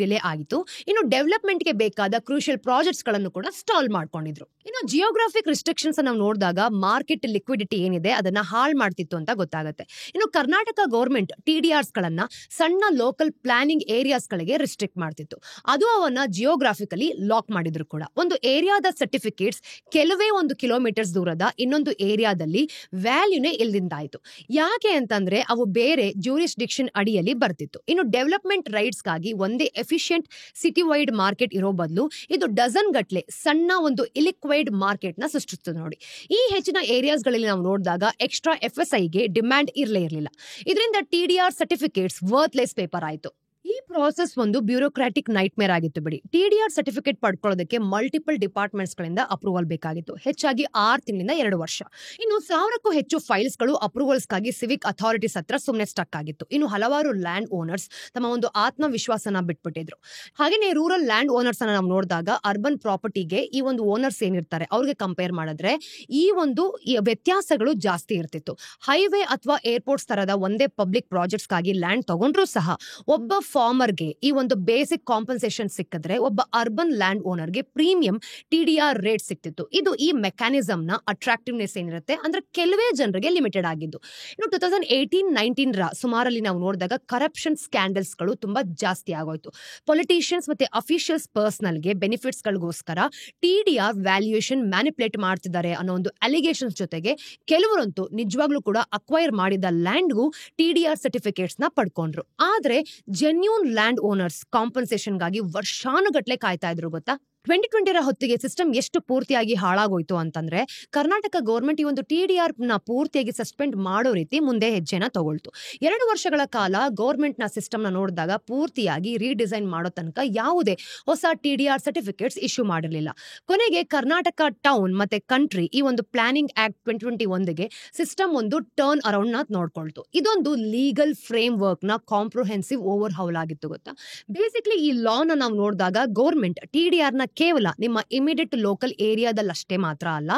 Speaker 1: ಡಿಲೇ ಆಗಿತ್ತು. ಇನ್ನು ಡೆವಲಪ್ಮೆಂಟ್ ಗೆ ಬೇಕಾದ ಕ್ರೂಷಿಯಲ್ ಪ್ರಾಜೆಕ್ಟ್ಸ್ ಗಳನ್ನು ಕೂಡ ಸ್ಟಾಲ್ ಮಾಡ್ಕೊಂಡಿದ್ರು. ಇನ್ನು ಜಿಯೋಗ್ರಾಫಿಕ್ ರಿಸ್ಟ್ರಿಕ್ಷನ್ಸ್ ನಾವು ನೋಡಿದಾಗ ಮಾರ್ಕೆಟ್ ಲಿಕ್ವಿಡಿಟಿ ಏನಿದೆ ಅದನ್ನ ಹಾಳು ಮಾಡ್ತಿತ್ತು ಅಂತ ಗೊತ್ತಾಗುತ್ತೆ. ಇನ್ನು ಕರ್ನಾಟಕ ಗವರ್ಮೆಂಟ್ TDRs ಗಳನ್ನ ಸಣ್ಣ ಲೋಕಲ್ ಪ್ಲಾನಿಂಗ್ ಏರಿಯಾಸ್ ಗಳಿಗೆ ರಿಸ್ಟ್ರಿಕ್ಟ್ ಮಾಡ್ತಿತ್ತು. ಅದು ಅವನ್ನ ಜಿಯೋಗ್ರಾಫಿಕಲಿ ಲಾಕ್ ಮಾಡಿದ್ರು ಕೂಡ. ಒಂದು ಏರಿಯಾದ ಸರ್ಟಿಫಿಕೇಟ್ಸ್ ಕೆಲವೇ ಒಂದು ಕಿಲೋಮೀಟರ್ಸ್ ದೂರದ ಇನ್ನೊಂದು ಏರಿಯಾದಲ್ಲಿ ವ್ಯಾಲ್ಯೂನೇ ಇಲ್ದಿಂದಾಯ್ತು. ಯಾಕೆ ಅಂತಂದ್ರೆ ಅವು ಬೇರೆ ಜ್ಯೂರಿಸ್ಡಿಕ್ಷನ್ ಅಡಿಯಲ್ಲಿ ಬರ್ತಿತ್ತು. ಇನ್ನು ಡೆವಲಪ್ಮೆಂಟ್ ರೈಟ್ಸ್ ಗಾಗಿ ಒಂದೇ ಎಫಿಷಿಯಂಟ್ ಸಿಟಿ ವೈಡ್ ಮಾರ್ಕೆಟ್ ಇರೋ ಬದಲು ಇದು ಡಜನ್ ಗಟ್ಲೆ ಸಣ್ಣ ಒಂದು ಇಲಿಕ್ವೈಡ್ ಮಾರ್ಕೆಟ್ ನ ಸೃಷ್ಟಿಸುತ್ತದೆ ನೋಡಿ. ಈ ಹೆಚ್ಚಿನ ಏರಿಯಾಸ್ ಗಳಲ್ಲಿ ನಾವು ನೋಡಿದಾಗ ಎಕ್ಸ್ಟ್ರಾ FSI ಗೆ ಡಿಮ್ಯಾಂಡ್ ಇರಲಿಲ್ಲ. ಇದರಿಂದ TDR ಸರ್ಟಿಫಿಕೇಟ್ಸ್ ವರ್ತ್ಲೆಸ್ ಪೇಪರ್ ಆಯ್ತು. ಈ ಪ್ರಾಸೆಸ್ ಒಂದು ಬ್ಯೂರೋಕ್ರಾಟಿಕ್ ನೈಟ್ ಮೇರ್ ಆಗಿತ್ತು ಬಿಡಿ. TDR ಸರ್ಟಿಫಿಕೇಟ್ ಪಡ್ಕೊಳ್ಳೋದಕ್ಕೆ ಮಲ್ಟಿಪಲ್ ಡಿಪಾರ್ಟ್ಮೆಂಟ್ಸ್ ಗಳಿಂದ ಅಪ್ರೂವಲ್ ಬೇಕಾಗಿತ್ತು. ಹೆಚ್ಚಾಗಿ 6 ತಿಂಗಳಿಂದ 2 ವರ್ಷ. ಇನ್ನು 1000ಕ್ಕೂ ಹೆಚ್ಚು ಫೈಲ್ಸ್ ಗಳು ಅಪ್ರೂವಲ್ಸ್ಗಾಗಿ ಸಿವಿಕ್ ಅಥಾರಿಟೀಸ್ ಹತ್ರ ಸುಮ್ಮನೆ ಸ್ಟಕ್ ಆಗಿತ್ತು. ಇನ್ನು ಹಲವಾರು ಲ್ಯಾಂಡ್ ಓನರ್ಸ್ ತಮ್ಮ ಒಂದು ಆತ್ಮವಿಶ್ವಾಸನ ಬಿಟ್ಬಿಟ್ಟಿದ್ರು. ಹಾಗೇನೆ ರೂರಲ್ ಲ್ಯಾಂಡ್ ಓನರ್ಸ್ ಅನ್ನ ನಾವು ನೋಡಿದಾಗ ಅರ್ಬನ್ ಪ್ರಾಪರ್ಟಿಗೆ ಈ ಒಂದು ಓನರ್ಸ್ ಏನಿರ್ತಾರೆ ಅವ್ರಿಗೆ ಕಂಪೇರ್ ಮಾಡಿದ್ರೆ ಈ ಒಂದು ವ್ಯತ್ಯಾಸಗಳು ಜಾಸ್ತಿ ಇರ್ತಿತ್ತು. ಹೈವೇ ಅಥವಾ ಏರ್ಪೋರ್ಟ್ಸ್ ತರದ ಒಂದೇ ಪಬ್ಲಿಕ್ ಪ್ರಾಜೆಕ್ಟ್ಸ್ ಗಾಗಿ ಲ್ಯಾಂಡ್ ತಗೊಂಡ್ರು ಸಹ ಒಬ್ಬ ಫಾರ್ಮರ್ಗೆ ಈ ಒಂದು ಬೇಸಿಕ್ ಕಾಂಪನ್ಸೇಷನ್ ಸಿಕ್ಕಿದ್ರೆ ಒಬ್ಬ ಅರ್ಬನ್ ಲ್ಯಾಂಡ್ ಓನರ್ಗೆ ಪ್ರೀಮಿಯಂ TDR ರೇಟ್ ಸಿಕ್ತಿತ್ತು. ಇದು ಈ ಮೆಕ್ಯಾನಿಸಮ್ ನ ಅಟ್ರಾಕ್ಟಿವ್ನೆಸ್ ಏನಿರುತ್ತೆ ಅಂದ್ರೆ ಕೆಲವೇ ಜನರಿಗೆ ಲಿಮಿಟೆಡ್ ಆಗಿದ್ದು. ಇನ್ನು 2018-19 ಸುಮಾರಲ್ಲಿ ನಾವು ನೋಡಿದಾಗ ಕರಪ್ಷನ್ ಸ್ಕ್ಯಾಂಡಲ್ಸ್ ಗಳು ತುಂಬಾ ಜಾಸ್ತಿ ಆಗೋಯ್ತು. ಪೊಲಿಟಿಷಿಯನ್ಸ್ ಮತ್ತೆ ಅಫಿಷಿಯಲ್ಸ್ ಪರ್ಸನಲ್ಗೆ ಬೆನಿಫಿಟ್ಸ್ ಗಳಿಗೋಸ್ಕರ TDR ವ್ಯಾಲ್ಯೂಯೇಷನ್ ಮ್ಯಾನಿಪುಲೇಟ್ ಮಾಡ್ತಿದ್ದಾರೆ ಅನ್ನೋ ಒಂದು ಅಲಿಗೇಷನ್ಸ್ ಜೊತೆಗೆ ಕೆಲವರಂತೂ ನಿಜವಾಗ್ಲೂ ಕೂಡ ಅಕ್ವೈರ್ ಮಾಡಿದ ಲ್ಯಾಂಡ್ಗೂ TDR ಸರ್ಟಿಫಿಕೇಟ್ಸ್ ನ ಪಡ್ಕೊಂಡ್ರು. ಆದ್ರೆ ಜೆನ್ಯೂನ್ ಲ್ಯಾಂಡ್ ಓನರ್ಸ್ ಕಾಂಪನ್ಸೇಷನ್ಗಾಗಿ ವರ್ಷಾನುಗಟ್ಲೆ ಕಾಯ್ತಾ ಇದ್ರು ಗೊತ್ತಾ. 2020 ಹೊತ್ತಿಗೆ ಸಿಸ್ಟಮ್ ಎಷ್ಟು ಪೂರ್ತಿಯಾಗಿ ಹಾಳಾಗೋಯ್ತು ಅಂತಂದ್ರೆ ಕರ್ನಾಟಕ ಗೌರ್ಮೆಂಟ್ ಈ ಒಂದು TDR ನ ಪೂರ್ತಿಯಾಗಿ ಸಸ್ಪೆಂಡ್ ಮಾಡೋ ರೀತಿ ಮುಂದೆ ಹೆಜ್ಜೆನ ತಗೊಳ್ತು. 2 ವರ್ಷಗಳ ಕಾಲ ಗೌರ್ಮೆಂಟ್ ನ ಸಿಸ್ಟಮ್ ನ ನೋಡಿದಾಗ ಪೂರ್ತಿಯಾಗಿ ರೀಡಿಸೈನ್ ಮಾಡೋ ತನಕ ಯಾವುದೇ ಹೊಸ TDR ಸರ್ಟಿಫಿಕೇಟ್ಸ್ ಇಶ್ಯೂ ಮಾಡಿರಲಿಲ್ಲ. ಕೊನೆಗೆ ಕರ್ನಾಟಕ ಟೌನ್ ಮತ್ತೆ ಕಂಟ್ರಿ ಈ ಒಂದು ಪ್ಲಾನಿಂಗ್ ಆಕ್ಟ್ 2021ಗೆ ಸಿಸ್ಟಮ್ ಒಂದು ಟರ್ನ್ ಅರೌಂಡ್ ನ ನೋಡ್ಕೊಳ್ತು. ಇದೊಂದು ಲೀಗಲ್ ಫ್ರೇಮ್ ವರ್ಕ್ ನ ಕಾಂಪ್ರಹೆನ್ಸಿವ್ ಓವರ್ ಹೌಲ್ ಆಗಿತ್ತು ಗೊತ್ತಾ. ಬೇಸಿಕ್ಲಿ ಈ ಲಾ ನ ನಾವು ನೋಡಿದಾಗ ಗೌರ್ಮೆಂಟ್ TDR ನ ಕೇವಲ ನಿಮ್ಮ ಇಮಿಡಿಯೇಟ್ ಲೋಕಲ್ ಏರಿಯಾದಲ್ಲಷ್ಟೇ ಮಾತ್ರ ಅಲ್ಲ,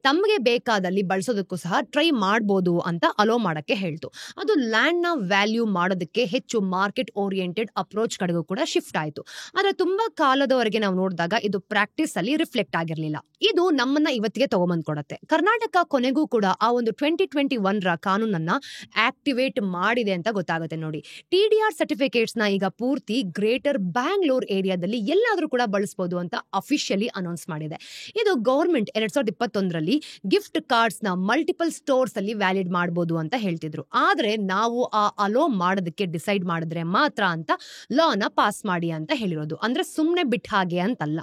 Speaker 1: ತಮಗೆ ಬೇಕಾದಲ್ಲಿ ಬಳಸೋದಕ್ಕೂ ಸಹ ಟ್ರೈ ಮಾಡಬಹುದು ಅಂತ ಅಲೋ ಮಾಡಕ್ಕೆ ಹೇಳ್ತು. ಅದು ಲ್ಯಾಂಡ್ ನ ವ್ಯಾಲ್ಯೂ ಮಾಡೋದಕ್ಕೆ ಹೆಚ್ಚು ಮಾರ್ಕೆಟ್ ಓರಿಯೆಂಟೆಡ್ ಅಪ್ರೋಚ್ ಕಡೆಗೂ ಕೂಡ ಶಿಫ್ಟ್ ಆಯಿತು. ಆದ್ರೆ ತುಂಬಾ ಕಾಲದವರೆಗೆ ನಾವು ನೋಡಿದಾಗ ಇದು ಪ್ರಾಕ್ಟೀಸ್ ಅಲ್ಲಿ ರಿಫ್ಲೆಕ್ಟ್ ಆಗಿರಲಿಲ್ಲ. ಇದು ನಮ್ಮನ್ನ ಇವತ್ತಿಗೆ ತಗೊಂಬಂದ್ ಕೊಡುತ್ತೆ. ಕರ್ನಾಟಕ ಕೊನೆಗೂ ಕೂಡ ಆ ಒಂದು 2021 ಕಾನೂನನ್ನ ಆಕ್ಟಿವೇಟ್ ಮಾಡಿದೆ ಅಂತ ಗೊತ್ತಾಗುತ್ತೆ ನೋಡಿ. TDR ಸರ್ಟಿಫಿಕೇಟ್ಸ್ ನ ಈಗ ಪೂರ್ತಿ ಗ್ರೇಟರ್ ಬ್ಯಾಂಗ್ಳೂರ್ ಏರಿಯಾದಲ್ಲಿ ಎಲ್ಲಾದ್ರೂ ಕೂಡ ಬಳಸಬಹುದು ಅಂತ ಅಫಿಷಿಯಲಿ ಅನೌನ್ಸ್ ಮಾಡಿದೆ. ಇದು ಗೌರ್ಮೆಂಟ್ 2021ರಲ್ಲಿ ಗಿಫ್ಟ್ ಕಾರ್ಡ್ಸ್ ನ ಮಲ್ಟಿಪಲ್ ಸ್ಟೋರ್ಸ್ ಅಲ್ಲಿ ವ್ಯಾಲಿಡ್ ಮಾಡಬಹುದು ಅಂತ ಹೇಳ್ತಿದ್ರು. ಆದ್ರೆ ನಾವು ಆ ಅಲೋ ಮಾಡೋದಕ್ಕೆ ಡಿಸೈಡ್ ಮಾಡಿದ್ರೆ ಮಾತ್ರ ಅಂತ ಲಾನ ಪಾಸ್ ಮಾಡಿ ಅಂತ ಹೇಳಿರೋದು. ಅಂದ್ರೆ ಸುಮ್ನೆ ಬಿಟ್ಟ ಹಾಗೆ ಅಂತಲ್ಲ.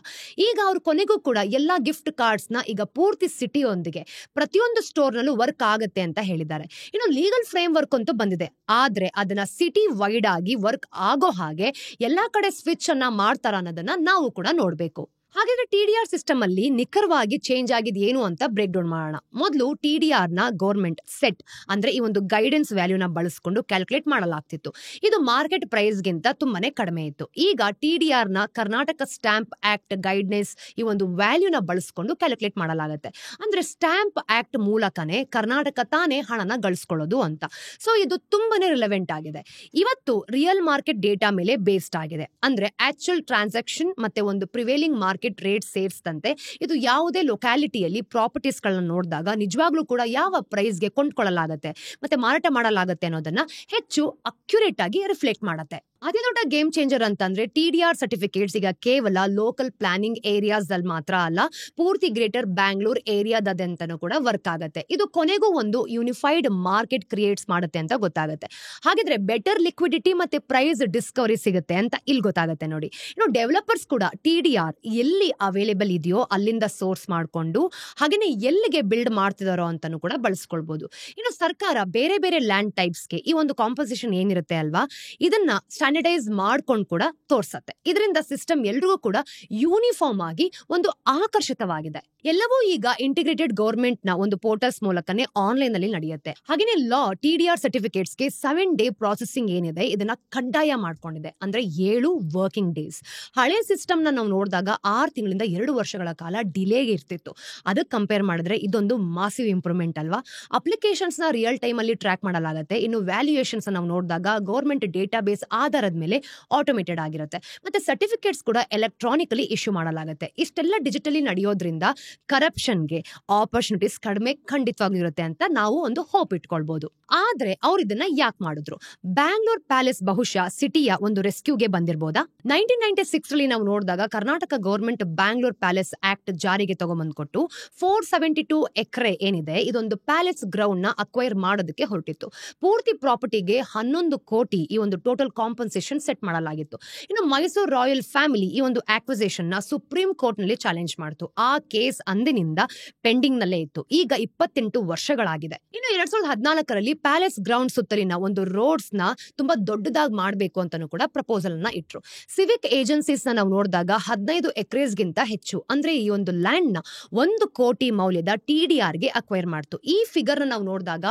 Speaker 1: ಈಗ ಅವ್ರು ಕೊನೆಗೂ ಕೂಡ ಎಲ್ಲಾ ಗಿಫ್ಟ್ ಕಾರ್ಡ್ಸ್ ನ ಈಗ ಪೂರ್ತಿ ಸಿಟಿಯೊಂದಿಗೆ ಪ್ರತಿಯೊಂದು ಸ್ಟೋರ್ ನಲ್ಲೂ ವರ್ಕ್ ಆಗುತ್ತೆ ಅಂತ ಹೇಳಿದ್ದಾರೆ. ಇನ್ನು ಲೀಗಲ್ ಫ್ರೇಮ್ ವರ್ಕ್ ಅಂತೂ ಬಂದಿದೆ. ಆದ್ರೆ ಅದನ್ನ ಸಿಟಿ ವೈಡ್ ಆಗಿ ವರ್ಕ್ ಆಗೋ ಹಾಗೆ ಎಲ್ಲಾ ಕಡೆ ಸ್ವಿಚ್ ಅನ್ನ ಮಾಡ್ತಾರ ಅನ್ನೋದನ್ನ ನಾವು ಕೂಡ ನೋಡ್ಬೇಕು. ಹಾಗಾದ್ರೆ TDR ಸಿಸ್ಟಮ್ ಅಲ್ಲಿ ನಿಖರವಾಗಿ ಚೇಂಜ್ ಆಗಿದ್ ಏನು ಅಂತ ಬ್ರೇಕ್ ಡೌನ್ ಮಾಡೋಣ. ಮೊದಲು TDR ನ ಗೌರ್ಮೆಂಟ್ ಸೆಟ್ ಅಂದ್ರೆ ಈ ಒಂದು ಗೈಡೆನ್ಸ್ ವ್ಯಾಲ್ಯೂನ ಬಳಸ್ಕೊಂಡು ಕ್ಯಾಲ್ಕುಲೇಟ್ ಮಾಡಲಾಗ್ತಿತ್ತು. ಇದು ಮಾರ್ಕೆಟ್ ಪ್ರೈಸ್ ಗಿಂತ ತುಂಬಾನೇ ಕಡಿಮೆ ಇತ್ತು. ಈಗ TDR ನ ಕರ್ನಾಟಕ ಸ್ಟಾಂಪ್ ಆಕ್ಟ್ ಗೈಡ್ನೆಸ್ ಈ ಒಂದು ವ್ಯಾಲ್ಯೂನ ಬಳಸ್ಕೊಂಡು ಕ್ಯಾಲ್ಕುಲೇಟ್ ಮಾಡಲಾಗುತ್ತೆ. ಅಂದ್ರೆ ಸ್ಟಾಂಪ್ ಆಕ್ಟ್ ಮೂಲಕನೇ ಕರ್ನಾಟಕ ತಾನೇ ಹಣನ ಗಳಿಸ್ಕೊಳ್ಳೋದು ಅಂತ. ಸೊ ಇದು ತುಂಬಾನೇ ರಿಲೆವೆಂಟ್ ಆಗಿದೆ. ಇವತ್ತು ರಿಯಲ್ ಮಾರ್ಕೆಟ್ ಡೇಟಾ ಮೇಲೆ ಬೇಸ್ಡ್ ಆಗಿದೆ. ಅಂದ್ರೆ ಆಕ್ಚುಯಲ್ ಟ್ರಾನ್ಸಾಕ್ಷನ್ ಮತ್ತೆ ಒಂದು ಪ್ರಿವೇಲಿಂಗ್ ಮಾರ್ಕೆಟ್ ರೇಟ್ ಸೇರಿಸಿದಂತೆ ಇದು ಯಾವುದೇ ಲೊಕ್ಯಾಲಿಟಿಯಲ್ಲಿ ಪ್ರಾಪರ್ಟೀಸ್ ಗಳನ್ನ ನೋಡಿದಾಗ ನಿಜವಾಗ್ಲೂ ಕೂಡ ಯಾವ ಪ್ರೈಸ್ಗೆ ಕೊಂಡ್ಕೊಳ್ಳಲಾಗುತ್ತೆ ಮತ್ತೆ ಮಾರಾಟ ಮಾಡಲಾಗುತ್ತೆ ಅನ್ನೋದನ್ನ ಹೆಚ್ಚು ಅಕ್ಯುರೇಟ್ ಆಗಿ ರಿಫ್ಲೆಕ್ಟ್ ಮಾಡುತ್ತೆ. ಅದೇ ದೊಡ್ಡ ಗೇಮ್ ಚೇಂಜರ್ ಅಂತಂದ್ರೆ TDR ಸರ್ಟಿಫಿಕೇಟ್ಸ್ ಈಗ ಕೇವಲ ಲೋಕಲ್ ಪ್ಲಾನಿಂಗ್ ಏರಿಯಾಸ್ ಅಲ್ಲಿ ಮಾತ್ರ ಅಲ್ಲ, ಪೂರ್ತಿ ಗ್ರೇಟರ್ ಬ್ಯಾಂಗ್ಳೂರ್ ಏರಿಯಾದಂತನೂ ಕೂಡ ವರ್ಕ್ ಆಗುತ್ತೆ. ಇದು ಕೊನೆಗೂ ಒಂದು ಯೂನಿಫೈಡ್ ಮಾರ್ಕೆಟ್ ಕ್ರಿಯೇಟ್ಸ್ ಮಾಡುತ್ತೆ ಅಂತ ಗೊತ್ತಾಗುತ್ತೆ. ಹಾಗಿದ್ರೆ ಬೆಟರ್ ಲಿಕ್ವಿಡಿಟಿ ಮತ್ತೆ ಪ್ರೈಸ್ ಡಿಸ್ಕವರಿ ಸಿಗುತ್ತೆ ಅಂತ ಇಲ್ಲಿ ಗೊತ್ತಾಗುತ್ತೆ ನೋಡಿ. ಇನ್ನು ಡೆವಲಪರ್ಸ್ ಕೂಡ TDR ಎಲ್ಲಿ ಅವೈಲೇಬಲ್ ಇದೆಯೋ ಅಲ್ಲಿಂದ ಸೋರ್ಸ್ ಮಾಡಿಕೊಂಡು ಹಾಗೇನೆ ಎಲ್ಲಿಗೆ ಬಿಲ್ಡ್ ಮಾಡ್ತಿದಾರೋ ಅಂತಾನು ಕೂಡ ಬಳಸ್ಕೊಳ್ಬಹುದು. ಇನ್ನು ಸರ್ಕಾರ ಬೇರೆ ಬೇರೆ ಲ್ಯಾಂಡ್ ಟೈಪ್ಸ್ಗೆ ಈ ಒಂದು ಕಾಂಪೋಸಿಷನ್ ಏನಿರುತ್ತೆ ಅಲ್ವಾ, ಇದನ್ನ ಸ್ಟ್ಯಾಂಡರ್ಡೈಸ್ ಮಾಡ್ಕೊಂಡು ಕೂಡ ತೋರ್ಸತ್ತೆ. ಇದರಿಂದ ಸಿಸ್ಟಮ್ ಎಲ್ರಿಗೂ ಕೂಡ ಯೂನಿಫಾರ್ಮ್ ಆಗಿ ಒಂದು ಆಕರ್ಷಿತವಾಗಿದೆ. ಎಲ್ಲವೂ ಈಗ ಇಂಟಿಗ್ರೇಟೆಡ್ ಗೌರ್ಮೆಂಟ್ ನ ಒಂದು ಪೋರ್ಟಲ್ಸ್ ಮೂಲಕನೇ ಆನ್ಲೈನ್ ಅಲ್ಲಿ ನಡೆಯುತ್ತೆ. ಹಾಗೇನೆ ಲಾ TDR ಸರ್ಟಿಫಿಕೇಟ್ಸ್ ಗೆ 7 ಡೇ ಪ್ರಾಸೆಸಿಂಗ್ ಏನಿದೆ ಇದನ್ನ ಕಡ್ಡಾಯ ಮಾಡ್ಕೊಂಡಿದೆ. ಅಂದ್ರೆ 7 ವರ್ಕಿಂಗ್ ಡೇಸ್. ಹಳೆ ಸಿಸ್ಟಮ್ ನಾವು ನೋಡಿದಾಗ 6 ತಿಂಗಳಿಂದ 2 ವರ್ಷಗಳ ಕಾಲ ಡಿಲೇ ಇರ್ತಿತ್ತು. ಅದಕ್ಕೆ ಕಂಪೇರ್ ಮಾಡಿದ್ರೆ ಇದೊಂದು ಮಾಸಿವ್ ಇಂಪ್ರೂವ್ಮೆಂಟ್ ಅಲ್ವಾ. ಅಪ್ಲಿಕೇಶನ್ಸ್ ನ ರಿಯಲ್ ಟೈಮ್ ಅಲ್ಲಿ ಟ್ರ್ಯಾಕ್ ಮಾಡಲಾಗುತ್ತೆ. ಇನ್ನು ವ್ಯಾಲ್ಯೂಯೇಷನ್ಸ್ ನಾವು ನೋಡಿದಾಗ ಗೌರ್ಮೆಂಟ್ ಡೇಟಾ ಬೇಸ್ ಆಧಾರದ ಮೇಲೆ ಆಟೋಮೇಟೆಡ್ ಆಗಿರುತ್ತೆ. ಮತ್ತೆ ಸರ್ಟಿಫಿಕೇಟ್ಸ್ ಕೂಡ ಎಲೆಕ್ಟ್ರಾನಿಕಲಿ ಇಶ್ಯೂ ಮಾಡಲಾಗುತ್ತೆ. ಇಷ್ಟೆಲ್ಲ ಡಿಜಿಟಲಿ ನಡೆಯೋದ್ರಿಂದ ಕರಪ್ಷನ್ಗೆ ಆಪರ್ಚುನಿಟೀಸ್ ಕಡಿಮೆ ಖಂಡಿತವಾಗಿರುತ್ತೆ ಅಂತ ನಾವು ಒಂದು ಹೋಪ್ ಇಟ್ಕೊಳ್ಬಹುದು. ಆದ್ರೆ ಅವ್ರು ಇದನ್ನ ಯಾಕೆ ಮಾಡಿದ್ರು? ಬ್ಯಾಂಗ್ಳೂರ್ ಪ್ಯಾಲೇಸ್ ಬಹುಶಃ ಸಿಟಿಯ ಒಂದು ರೆಸ್ಕ್ಯೂಗೆ ಬಂದಿರಬಹುದಾ? 1996 ನಾವು ನೋಡಿದಾಗ Karnataka government Bangalore palace act ಜಾರಿಗೆ ತಗೊಂಡ್ಬಂದ್ಕೊಟ್ಟು 472 ಎಕರೆ ಏನಿದೆ ಇದೊಂದು ಪ್ಯಾಲೇಸ್ ಗ್ರೌಂಡ್ ನ ಅಕ್ವೈರ್ ಮಾಡೋದಕ್ಕೆ ಹೊರಟಿತ್ತು. ಪೂರ್ತಿ ಪ್ರಾಪರ್ಟಿಗೆ 11 ಕೋಟಿ ಈ ಒಂದು ಟೋಟಲ್ ಕಾಂಪನ್ಸೇಷನ್ ಸೆಟ್ ಮಾಡಲಾಗಿತ್ತು. ಇನ್ನು ಮೈಸೂರು ರಾಯಲ್ ಫ್ಯಾಮಿಲಿ ಈ ಒಂದು ಆಕ್ವಿಸಿಷನ್ ನ ಸುಪ್ರೀಂ ಕೋರ್ಟ್ ನಲ್ಲಿ ಚಾಲೆಂಜ್ ಮಾಡ್ತು. ಆ ಕೇಸ್ ಅಂದಿನಿಂದ ಪೆಂಡಿಂಗ್ ನಲ್ಲೇ ಇತ್ತು. ಈಗ 28 ವರ್ಷಗಳಾಗಿದೆ. ಇನ್ನು 2014ರಲ್ಲಿ ಪ್ಯಾಲೇಸ್ ಗ್ರೌಂಡ್ ಸುತ್ತಲಿನ ಒಂದು ರೋಡ್ಸ್ ನ ತುಂಬಾ ದೊಡ್ಡದಾಗಿ ಮಾಡಬೇಕು ಅಂತಾನು ಕೂಡ ಪ್ರಪೋಸಲ್ ನ ಇಟ್ರು. ಸಿವಿಕ್ ಏಜೆನ್ಸೀಸ್ ನಾವು ನೋಡಿದಾಗ 15 ಎಕರೆಸ್ ಗಿಂತ ಹೆಚ್ಚು ಅಂದ್ರೆ ಈ ಒಂದು ಲ್ಯಾಂಡ್ ನ 1 ಕೋಟಿ ಮೌಲ್ಯದ TDR ಗೆ ಅಕ್ವೈರ್ ಮಾಡ್ತು. ಈ ಫಿಗರ್ ನಾವು ನೋಡಿದಾಗ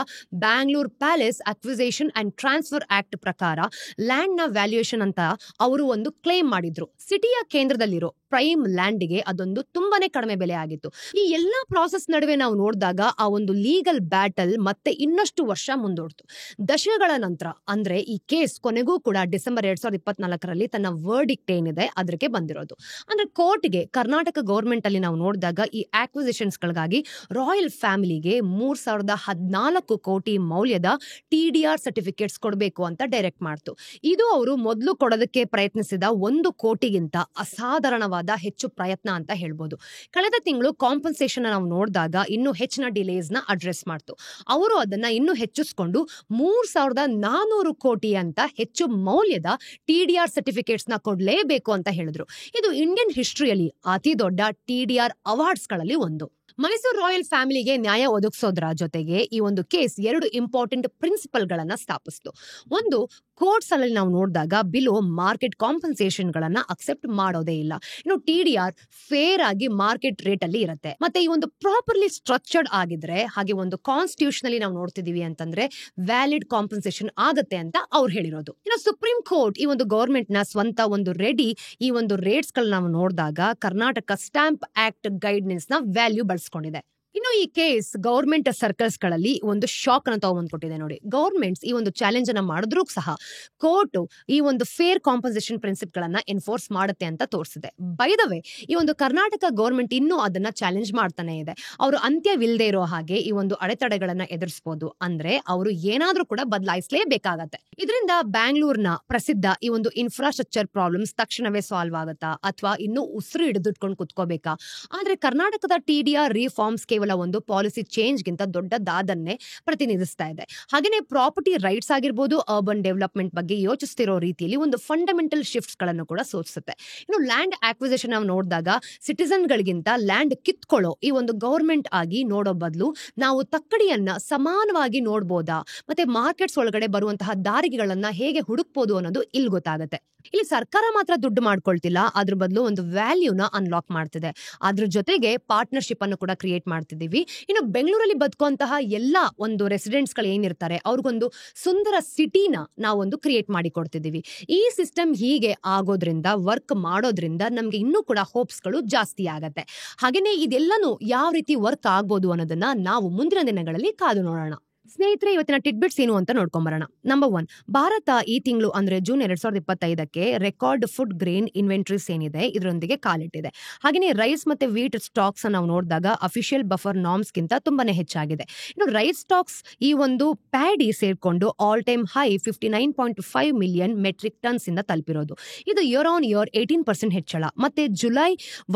Speaker 1: Bangalore palace acquisition and transfer act ಪ್ರಕಾರ ಲ್ಯಾಂಡ್ ನ ವ್ಯಾಲ್ಯೂಯೇಷನ್ ಅಂತ ಅವರು ಒಂದು ಕ್ಲೇಮ್ ಮಾಡಿದ್ರು. ಸಿಟಿಯ ಕೇಂದ್ರದಲ್ಲಿರೋ ಪ್ರೈಮ್ ಲ್ಯಾಂಡ್ಗೆ ಅದೊಂದು ತುಂಬಾನೇ ಕಡಿಮೆ ಬೆಲೆ ಆಗಿತ್ತು. ಈ ಎಲ್ಲಾ ಪ್ರಾಸೆಸ್ ನಡುವೆ ನಾವು ನೋಡಿದಾಗ ಆ ಒಂದು ಲೀಗಲ್ ಬ್ಯಾಟಲ್ ಮತ್ತೆ ಇನ್ನಷ್ಟು ವರ್ಷ ಮುಂದೂಡ್ತು. ದಶಕಗಳ ನಂತರ ಅಂದ್ರೆ ಈ ಕೇಸ್ ಕೊನೆಗೂ ಕೂಡ ಡಿಸೆಂಬರ್ 2024ರಲ್ಲಿ ತನ್ನ ವರ್ಡಿಕ್ಟ್ ಏನಿದೆ ಅದಕ್ಕೆ ಬಂದಿರೋದು. ಅಂದ್ರೆ ಕೋರ್ಟ್ಗೆ ಕರ್ನಾಟಕ ಗೌರ್ಮೆಂಟ್ ಅಲ್ಲಿ ನಾವು ನೋಡಿದಾಗ ಈ ಆಕ್ವಿಸಿಷನ್ಸ್ ಗಳಿಗಾಗಿ ರಾಯಲ್ ಫ್ಯಾಮಿಲಿಗೆ 3,014 ಕೋಟಿ ಮೌಲ್ಯದ TDR ಸರ್ಟಿಫಿಕೇಟ್ಸ್ ಕೊಡಬೇಕು ಅಂತ ಡೈರೆಕ್ಟ್ ಮಾಡ್ತು. ಇದು ಅವರು ಮೊದಲು ಕೊಡೋದಕ್ಕೆ ಪ್ರಯತ್ನಿಸಿದ 1 ಕೋಟಿಗಿಂತ ಅಸಾಧಾರಣವಾದ ಹೆಚ್ಚು ಪ್ರಯತ್ನ ಅಂತ ಹೇಳ್ಬೋದು. ಕಳೆದ ತಿಂಗಳು ಕಾಂಪನ್ಸೇಷನ್ ನಾವು ನೋಡಿದಾಗ ಇನ್ನೂ ಹೆಚ್ಚಿನ ಡಿಲೇಸ್ ನ ಅಡ್ರೆಸ್ ಮಾಡ್ತು. ಅವರು ಅದನ್ನ ಇನ್ನೂ ಹೆಚ್ಚಿಸಿಕೊಂಡು 3,400 ಕೋಟಿ ಅಂತ ಹೆಚ್ಚು ಮೌಲ್ಯದ TDR ಸರ್ಟಿಫಿಕೇಟ್ಸ್ ನ ಕೊಡ್ಲೇಬೇಕು ಅಂತ ಹೇಳಿದ್ರು. ಇದು ಇಂಡಿಯನ್ ಹಿಸ್ಟ್ರಿಯಲ್ಲಿ ಅತಿ ದೊಡ್ಡ TDR ಅವಾರ್ಡ್ಸ್ ಗಳಲ್ಲಿ ಒಂದು. ಮೈಸೂರು ರಾಯಲ್ ಫ್ಯಾಮಿಲಿಗೆ ನ್ಯಾಯ ಒದಗಿಸೋದ್ರ ಜೊತೆಗೆ ಈ ಒಂದು ಕೇಸ್ 2 ಇಂಪಾರ್ಟೆಂಟ್ ಪ್ರಿನ್ಸಿಪಲ್ ಗಳನ್ನ ಸ್ಥಾಪಿಸಿತು. ಒಂದು, ಕೋರ್ಟ್ಸ್ ಅಲ್ಲಿ ನಾವು ನೋಡಿದಾಗ ಬಿಲೋ ಮಾರ್ಕೆಟ್ ಕಾಂಪನ್ಸೇಷನ್ ಗಳನ್ನ ಅಕ್ಸೆಪ್ಟ್ ಮಾಡೋದೇ ಇಲ್ಲ. ಇನ್ನು TDR ಫೇರ್ ಆಗಿ ಮಾರ್ಕೆಟ್ ರೇಟ್ ಅಲ್ಲಿ ಇರುತ್ತೆ. ಮತ್ತೆ ಈ ಒಂದು ಪ್ರಾಪರ್ಲಿ ಸ್ಟ್ರಕ್ಚರ್ಡ್ ಆಗಿದ್ರೆ, ಹಾಗೆ ಒಂದು ಕಾನ್ಸ್ಟಿಟ್ಯೂಷನ್ ನಾವು ನೋಡ್ತಿದೀವಿ ಅಂತಂದ್ರೆ ವ್ಯಾಲಿಡ್ ಕಾಂಪನ್ಸೇಷನ್ ಆಗತ್ತೆ ಅಂತ ಅವ್ರು ಹೇಳಿರೋದು. ಇನ್ನು ಸುಪ್ರೀಂ ಕೋರ್ಟ್ ಈ ಒಂದು ಗವರ್ಮೆಂಟ್ ನ ಸ್ವಂತ ಒಂದು ಈ ಒಂದು ರೇಟ್ಸ್ ಗಳನ್ನ ನಾವು ನೋಡಿದಾಗ ಕರ್ನಾಟಕ ಸ್ಟಾಂಪ್ ಆಕ್ಟ್ ಗೈಡ್ನೆನ್ಸ್ ನ ವ್ಯಾಲ್ಯೂ ಬಳಸ್ಕೊಂಡಿದೆ. ಇನ್ನು ಈ ಕೇಸ್ ಗವರ್ಮೆಂಟ್ ಸರ್ಕಲ್ಸ್ ಗಳಲ್ಲಿ ಒಂದು ಶಾಕ್ ಅನ್ನು ತಗೊಂಡ್ಕೊಟ್ಟಿದೆ ನೋಡಿ. ಗವರ್ಮೆಂಟ್ಸ್ ಈ ಒಂದು ಚಾಲೆಂಜ್ ಅನ್ನ ಮಾಡಿದ್ರೂ ಸಹ ಕೋರ್ಟ್ ಈ ಒಂದು ಫೇರ್ ಕಾಂಪನ್ಸೇಷನ್ ಪ್ರಿನ್ಸಿಪ್ ಗಳನ್ನ ಎನ್ಫೋರ್ಸ್ ಮಾಡುತ್ತೆ ಅಂತ ತೋರಿಸಿದೆ. ಬೈ ದ ವೇ, ಈ ಒಂದು ಕರ್ನಾಟಕ ಗವರ್ಮೆಂಟ್ ಇನ್ನೂ ಅದನ್ನ ಚಾಲೆಂಜ್ ಮಾಡ್ತಾನೆ ಇದೆ. ಅವರು ಅಂತ್ಯವಿಲ್ಲದೆ ಇರೋ ಹಾಗೆ ಈ ಒಂದು ಅಡೆತಡೆಗಳನ್ನ ಎದುರಿಸಬಹುದು. ಅಂದ್ರೆ ಅವರು ಏನಾದ್ರೂ ಕೂಡ ಬದಲಾಯಿಸಲೇಬೇಕಾಗತ್ತೆ. ಇದರಿಂದ ಬ್ಯಾಂಗ್ಳೂರ್ನ ಪ್ರಸಿದ್ಧ ಈ ಒಂದು ಇನ್ಫ್ರಾಸ್ಟ್ರಕ್ಚರ್ ಪ್ರಾಬ್ಲಮ್ಸ್ ತಕ್ಷಣವೇ ಸಾಲ್ವ್ ಆಗುತ್ತಾ ಅಥವಾ ಇನ್ನೂ ಉಸಿರು ಹಿಡಿದಿಟ್ಕೊಂಡು ಕುತ್ಕೋಬೇಕಾ? ಆದ್ರೆ ಕರ್ನಾಟಕದ TDR ರಿಫಾರ್ಮ್ಸ್ ಕೇವಲ ಒಂದು ಪಾಲಿಸಿ ಚೇಂಜ್ ಗಿಂತ ದೊಡ್ಡದಾದನ್ನೇ ಪ್ರತಿನಿಧಿಸ್ತಾ ಇದೆ. ಹಾಗೇನೆ ಪ್ರಾಪರ್ಟಿ ರೈಟ್ಸ್ ಆಗಿರ್ಬೋದು, ಅರ್ಬನ್ ಡೆವಲಪ್ಮೆಂಟ್ ಬಗ್ಗೆ ಯೋಚಿಸ್ತಿರೋ ರೀತಿಯಲ್ಲಿ ಒಂದು ಫಂಡಮೆಂಟಲ್ ಶಿಫ್ಟ್ಸ್ ಗಳನ್ನು ಕೂಡ ಸೂಚಿಸುತ್ತೆ. ಇನ್ನು ಲ್ಯಾಂಡ್ ಆಕ್ವಿಸಿಷನ್ ನಾವು ನೋಡಿದಾಗ ಸಿಟಿಸನ್ ಗಳಿಗಿಂತ ಲ್ಯಾಂಡ್ ಕಿತ್ಕೊಳ್ಳೋ ಈ ಒಂದು ಗವರ್ಮೆಂಟ್ ಆಗಿ ನೋಡೋ ಬದಲು ನಾವು ತಕ್ಕಡಿಯನ್ನ ಸಮಾನವಾಗಿ ನೋಡ್ಬೋದಾ, ಮತ್ತೆ ಮಾರ್ಕೆಟ್ಸ್ ಒಳಗಡೆ ಬರುವಂತಹ ದಾರಿಗಳನ್ನ ಹೇಗೆ ಹುಡುಕ್ಬೋದು ಅನ್ನೋದು ಇಲ್ಲಿ ಗೊತ್ತಾಗುತ್ತೆ. ಇಲ್ಲಿ ಸರ್ಕಾರ ಮಾತ್ರ ದುಡ್ಡು ಮಾಡ್ಕೊಳ್ತಿಲ್ಲ, ಅದ್ರ ಬದಲು ಒಂದು ವ್ಯಾಲ್ಯೂನ ಅನ್ಲಾಕ್ ಮಾಡ್ತಿದೆ. ಅದ್ರ ಜೊತೆಗೆ ಪಾರ್ಟ್ನರ್ಶಿಪ್ ಅನ್ನು ಕೂಡ ಕ್ರಿಯೇಟ್ ಮಾಡ್ತಿದೀವಿ. ಇನ್ನು ಬೆಂಗಳೂರಲ್ಲಿ ಬದುಕುವಂತಹ ಎಲ್ಲಾ ಒಂದು ರೆಸಿಡೆಂಟ್ಸ್ ಗಳು ಏನಿರ್ತಾರೆ ಅವ್ರಿಗೊಂದು ಸುಂದರ ಸಿಟಿನ ನಾವೊಂದು ಕ್ರಿಯೇಟ್ ಮಾಡಿ ಕೊಡ್ತಿದೀವಿ. ಈ ಸಿಸ್ಟಮ್ ಹೀಗೆ ಆಗೋದ್ರಿಂದ, ವರ್ಕ್ ಮಾಡೋದ್ರಿಂದ ನಮ್ಗೆ ಇನ್ನೂ ಕೂಡ ಹೋಪ್ಸ್ ಗಳು ಜಾಸ್ತಿ ಆಗತ್ತೆ. ಹಾಗೇನೆ ಇದೆಲ್ಲನೂ ಯಾವ ರೀತಿ ವರ್ಕ್ ಆಗ್ಬೋದು ಅನ್ನೋದನ್ನ ನಾವು ಮುಂದಿನ ದಿನಗಳಲ್ಲಿ ಕಾದು ನೋಡೋಣ. ಸ್ನೇಹಿತರೆ, ಇವತ್ತಿನ ಟಿಡ್ಬಿಟ್ಸ್ ಏನು ಅಂತ ನೋಡ್ಕೊಂಬರೋಣ. ನಂಬರ್ 1, ಭಾರತ ಈ ತಿಂಗಳು ಅಂದ್ರೆ June 2025ಕ್ಕೆ record food grain inventories ಏನಿದೆ ಇದರೊಂದಿಗೆ ಕಾಲಿಟ್ಟಿದೆ. ಹಾಗೆಯೇ ರೈಸ್ ಮತ್ತೆ ವೀಟ್ ಸ್ಟಾಕ್ಸ್ ನಾವು ನೋಡಿದಾಗ ಅಫಿಷಿಯಲ್ ಬಫರ್ ನಾರ್ಮ್ಸ್ ಗಿಂತ ತುಂಬಾನೇ ಹೆಚ್ಚಾಗಿದೆ. ಇನ್ನು ರೈಸ್ ಸ್ಟಾಕ್ಸ್ ಈ ಒಂದು ಪ್ಯಾಡಿ ಸೇರ್ಕೊಂಡು all time high 59.5 million metric tons ಇಂದ ತಲುಪಿರೋದು. ಇದು ಇಯರ್ ಆನ್ ಇಯರ್ 18% ಹೆಚ್ಚಳ. ಮತ್ತೆ ಜುಲೈ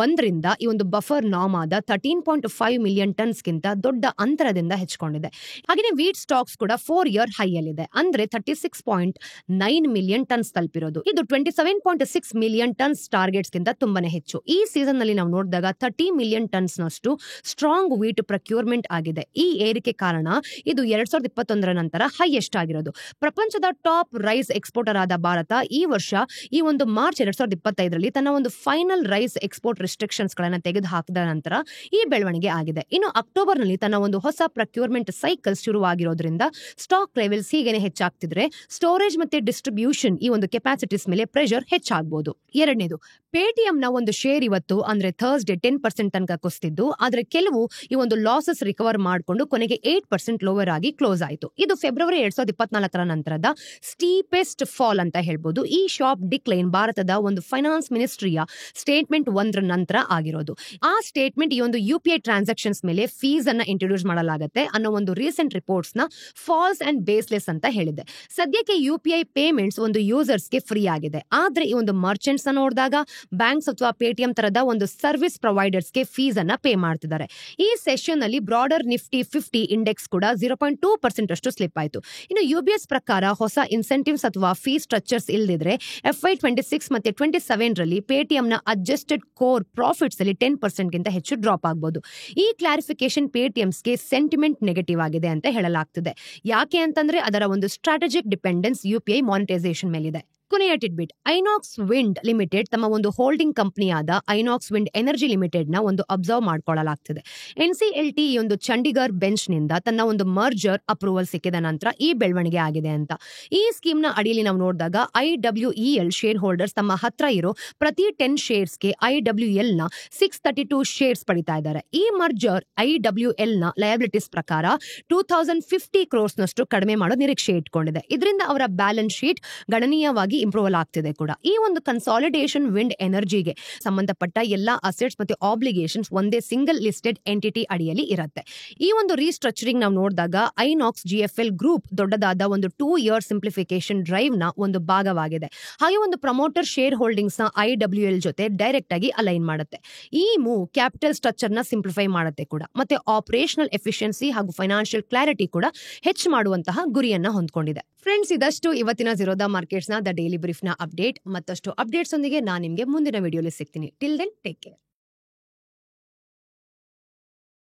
Speaker 1: 1ರಿಂದ ಈ ಒಂದು ಬಫರ್ ನಾರ್ಮ್ ಆದ 13.5 ಮಿಲಿಯನ್ ಟನ್ಸ್ ಗಿಂತ ದೊಡ್ಡ ಅಂತರದಿಂದ ಹೆಚ್ಚಿಕೊಂಡಿದೆ. ಹಾಗೆಯೇ ವೀಟ್ ಸ್ಟಾಕ್ಸ್ ಕೂಡ 4 ಇಯರ್ ಹೈ ಅಲ್ಲಿದೆ, ಅಂದ್ರೆ 36.9 ಮಿಲಿಯನ್ ಟನ್ಸ್ ತಲುಪಿರೋದು. ಇದು 27.6 ಮಿಲಿಯನ್ ಟನ್ಸ್ ಟಾರ್ಗೆಟ್ಸ್ ಗಿಂತ ತುಂಬಾನೇ ಹೆಚ್ಚು. ಈ ಸೀಸನ್ ನಲ್ಲಿ ನಾವು ನೋಡಿದಾಗ 30 ಮಿಲಿಯನ್ ಟನ್ಸ್ ನಷ್ಟು ಸ್ಟ್ರಾಂಗ್ ವೀಟ್ ಪ್ರೊಕ್ಯೂರ್ಮೆಂಟ್ ಆಗಿದೆ. ಈ ಏರಿಕೆ ಕಾರಣ ಇದು 2021ರ ನಂತರ ಹೈಯೆಸ್ಟ್ ಆಗಿರೋದು. ಪ್ರಪಂಚದ ಟಾಪ್ ರೈಸ್ ಎಕ್ಸ್ಪೋರ್ಟರ್ ಆದ ಭಾರತ ಈ ವರ್ಷ ಈ ಒಂದು ಮಾರ್ಚ್ 2025ರಲ್ಲಿ ತನ್ನ ಒಂದು ಫೈನಲ್ ರೈಸ್ ಎಕ್ಸ್ಪೋರ್ಟ್ ರಿಸ್ಟ್ರಿಕ್ಷನ್ಸ್ ಗಳನ್ನ ತೆಗೆದು ಹಾಕಿದ ನಂತರ ಈ ಬೆಳವಣಿಗೆ ಆಗಿದೆ. ಇನ್ನು ಅಕ್ಟೋಬರ್ ನಲ್ಲಿ ತನ್ನ ಒಂದು ಹೊಸ ಪ್ರೊಕ್ಯೂರ್ಮೆಂಟ್ ಸೈಕಲ್ ಶುರುವಾಗಿರೋದ್ರಿಂದ ಸ್ಟಾಕ್ ಲೆವೆಲ್ಸ್ ಹೀಗೇನೆ ಹೆಚ್ಚಾಗ್ತಿದ್ರೆ ಸ್ಟೋರೇಜ್ ಮತ್ತೆ ಡಿಸ್ಟ್ರಿಬ್ಯೂಷನ್ ಈ ಒಂದು ಕೆಪಾಸಿಟೀಸ್ ಮೇಲೆ ಪ್ರೆಷರ್ ಹೆಚ್ಚಾಗಬಹುದು. ಎರಡನೇದು, ಪೇಟಿಎಂ ನ ಒಂದು ಶೇರ್ ಇವತ್ತು ಅಂದ್ರೆ ಥರ್ಸ್ಡೇ 10% ತನಕ ಕುಸಿದಿದ್ದು, ಆದ್ರೆ ಕೆಲವು ಈ ಒಂದು ಲಾಸಸ್ ರಿಕವರ್ ಮಾಡಿಕೊಂಡು ಕೊನೆಗೆ 8% ಲೋವರ್ ಆಗಿ ಕ್ಲೋಸ್ ಆಯಿತು. ಇದು ಫೆಬ್ರವರಿ 2024ರ ನಂತರದ ಸ್ಟೀಪೆಸ್ಟ್ ಫಾಲ್ ಅಂತ ಹೇಳ್ಬೋದು. ಈ ಶಾಪ್ ಡಿಕ್ಲೈನ್ ಭಾರತದ ಒಂದು ಫೈನಾನ್ಸ್ ಮಿನಿಸ್ಟ್ರಿಯ ಸ್ಟೇಟ್ಮೆಂಟ್ 1ರ ನಂತರ ಆಗಿರೋದು. ಆ ಸ್ಟೇಟ್ಮೆಂಟ್ ಈ ಒಂದು UPI ಟ್ರಾನ್ಸಾಕ್ಷನ್ಸ್ ಮೇಲೆ ಫೀಸ್ ಅನ್ನ ಇಂಟ್ರೊಡ್ಯೂಸ್ ಮಾಡಲಾಗುತ್ತೆ ಅನ್ನೋ ಒಂದು ರೀಸೆಂಟ್ ರಿಪೋರ್ಟ್ಸ್ ನ ಫಾಲ್ಸ್ ಅಂಡ್ ಬೇಸ್ಲೆಸ್ ಅಂತ ಹೇಳಿದೆ. ಸದ್ಯಕ್ಕೆ UPI ಪೇಮೆಂಟ್ಸ್ ಒಂದು ಯೂಸರ್ಸ್ ಗೆ ಫ್ರೀ ಆಗಿದೆ. ಆದ್ರೆ ಈ ಒಂದು ಮರ್ಚೆಂಟ್ಸ್ ನೋಡಿದಾಗ ಬ್ಯಾಂಕ್ಸ್ ಅಥವಾ ಪೇಟಿಎಂ ತರದ ಒಂದು ಸರ್ವಿಸ್ ಪ್ರೊವೈಡರ್ಸ್ ಗೆ ಫೀಸ್ ಅನ್ನ ಪೇ ಮಾಡ್ತಿದ್ದಾರೆ. ಈ ಸೆಷನ್ ಅಲ್ಲಿ ಬ್ರಾಡರ್ ನಿಫ್ಟಿ 50 ಇಂಡೆಕ್ಸ್ ಕೂಡ 0.2% ಅಷ್ಟು ಸ್ಲಿಪ್ ಆಯಿತು. ಇನ್ನು UBS ಪ್ರಕಾರ ಹೊಸ ಇನ್ಸೆಂಟಿವ್ಸ್ ಅಥವಾ ಫೀ ಸ್ಟ್ರಕ್ಚರ್ಸ್ ಇಲ್ಲದಿದ್ರೆ FY26 ಮತ್ತೆ 27 ರಲ್ಲಿ ಪೇಟಿಎಂ ನ ಅಡ್ಜಸ್ಟೆಡ್ ಕೋರ್ ಪ್ರಾಫಿಟ್ಸ್ ಅಲ್ಲಿ 10% ಗಿಂತ ಹೆಚ್ಚು ಡ್ರಾಪ್ ಆಗಬಹುದು. ಈ ಕ್ಲಾರಿಫಿಕೇಶನ್ ಪೇಟಿಎಂಸ್ಗೆ ಸೆಂಟಿಮೆಂಟ್ ನೆಗೆಟಿವ್ ಆಗಿದೆ ಅಂತ ಹೇಳಲಾಗ್ತಿದೆ. ಯಾಕೆ ಅಂತಂದ್ರೆ ಅದರ ಒಂದು ಸ್ಟ್ರಾಟಜಿಕ್ ಡಿಪೆಂಡೆನ್ಸ್ UPI ಮಾನಿಟೈಸೇಷನ್ ಮೇಲಿದೆ. ಕೊನೆಯ ಟಿಡ್ಬಿಟ್, ಐನಾಕ್ಸ್ ವಿಂಡ್ ಲಿಮಿಟೆಡ್ ತಮ್ಮ ಒಂದು ಹೋಲ್ಡಿಂಗ್ ಕಂಪನಿಯಾದ ಐನಾಕ್ಸ್ ವಿಂಡ್ ಎನರ್ಜಿ ಲಿಮಿಟೆಡ್ ನ ಒಂದು ಅಬ್ಸರ್ವ್ ಮಾಡ್ಕೊಳ್ಳಲಾಗ್ತಿದೆ. NCLT ಈ ಒಂದು ಚಂಡೀಗರ್ ಬೆಂಚ್ ನಿಂದ ತನ್ನ ಒಂದು ಮರ್ಜರ್ ಅಪ್ರೂವಲ್ ಸಿಕ್ಕಿದ ನಂತರ ಈ ಬೆಳವಣಿಗೆ ಆಗಿದೆ ಅಂತ. ಈ ಸ್ಕೀಮ್ ನ ಅಡಿಯಲ್ಲಿ ನಾವು ನೋಡಿದಾಗ IWEL ಶೇರ್ ಹೋಲ್ಡರ್ಸ್ ತಮ್ಮ ಹತ್ರ ಇರೋ ಪ್ರತಿ 10 ಶೇರ್ಸ್ಗೆ IWL ನ 632 ಶೇರ್ಸ್ ಪಡಿತಾ ಇದ್ದಾರೆ. ಈ ಮರ್ಜರ್ IWL ನ ಲಯಬಿಲಿಟೀಸ್ ಪ್ರಕಾರ 2050 crores ನಷ್ಟು ಕಡಿಮೆ ಮಾಡೋ ನಿರೀಕ್ಷೆ ಇಟ್ಕೊಂಡಿದೆ. ಇದರಿಂದ ಅವರ ಬ್ಯಾಲೆನ್ಸ್ ಶೀಟ್ ಗಣನೀಯವಾಗಿ ಇಂಪ್ರೂವ್ ಆಗ್ತಿದೆ ಕೂಡ. ಈ ಒಂದು ಕನ್ಸಾಲಿಡೇಷನ್ ವಿಂಡ್ ಎನರ್ಜಿಗೆ ಸಂಬಂಧಪಟ್ಟ ಎಲ್ಲಾ ಅಸೆಟ್ಸ್ ಮತ್ತು ಆಬ್ಲಿಗೇಷನ್ಸ್ ಒಂದೇ ಸಿಂಗಲ್ ಲಿಸ್ಟೆಡ್ ಎಂಟಿಟಿ ಅಡಿಯಲ್ಲಿ ಇರುತ್ತೆ. ಈ ಒಂದು ರೀಸ್ಟ್ರಕ್ಚರಿಂಗ್ ನಾವು ನೋಡಿದಾಗ ಐನಾಕ್ಸ್ GFL ಗ್ರೂಪ್ ದೊಡ್ಡದಾದ ಒಂದು 2 year ಸಿಂಪ್ಲಿಫಿಕೇಶನ್ ಡ್ರೈವ್ ನ ಒಂದು ಭಾಗವಾಗಿದೆ. ಹಾಗೆ ಒಂದು ಪ್ರಮೋಟರ್ ಶೇರ್ ಹೋಲ್ಡಿಂಗ್ಸ್ ನ IWL ಜೊತೆ ಡೈರೆಕ್ಟ್ ಆಗಿ ಅಲೈನ್ ಮಾಡುತ್ತೆ. ಈ ಮೂವ್ ಕ್ಯಾಪಿಟಲ್ ಸ್ಟ್ರಕ್ಚರ್ ನ ಸಿಂಪ್ಲಿಫೈ ಮಾಡುತ್ತೆ ಕೂಡ, ಮತ್ತೆ ಆಪರೇಷನಲ್ ಎಫಿಷಿಯನ್ಸಿ ಹಾಗೂ ಫೈನಾನ್ಷಿಯಲ್ ಕ್ಲಾರಿಟಿ ಕೂಡ ಹೆಚ್ಚು ಮಾಡುವಂತಹ ಗುರಿಯನ್ನ ಹೊಂದ್ಕೊಂಡಿದೆ. ಫ್ರೆಂಡ್ಸ್, ಇದಷ್ಟು ಇವತ್ತಿನ ಝೀರೋದಾ ಮಾರ್ಕೆಟ್ಸ್ ನ ದ ಡೈಲಿ ಬ್ರೀಫ್ ನ ಅಪ್ಡೇಟ್. ಮತ್ತಷ್ಟು ಅಪ್ಡೇಟ್ಸ್ ಒಂದಿಗೆ ನಾನು ನಿಮಗೆ ಮುಂದಿನ ವಿಡಿಯೋಲಿ ಸಿಗ್ತೀನಿ. Till then take care.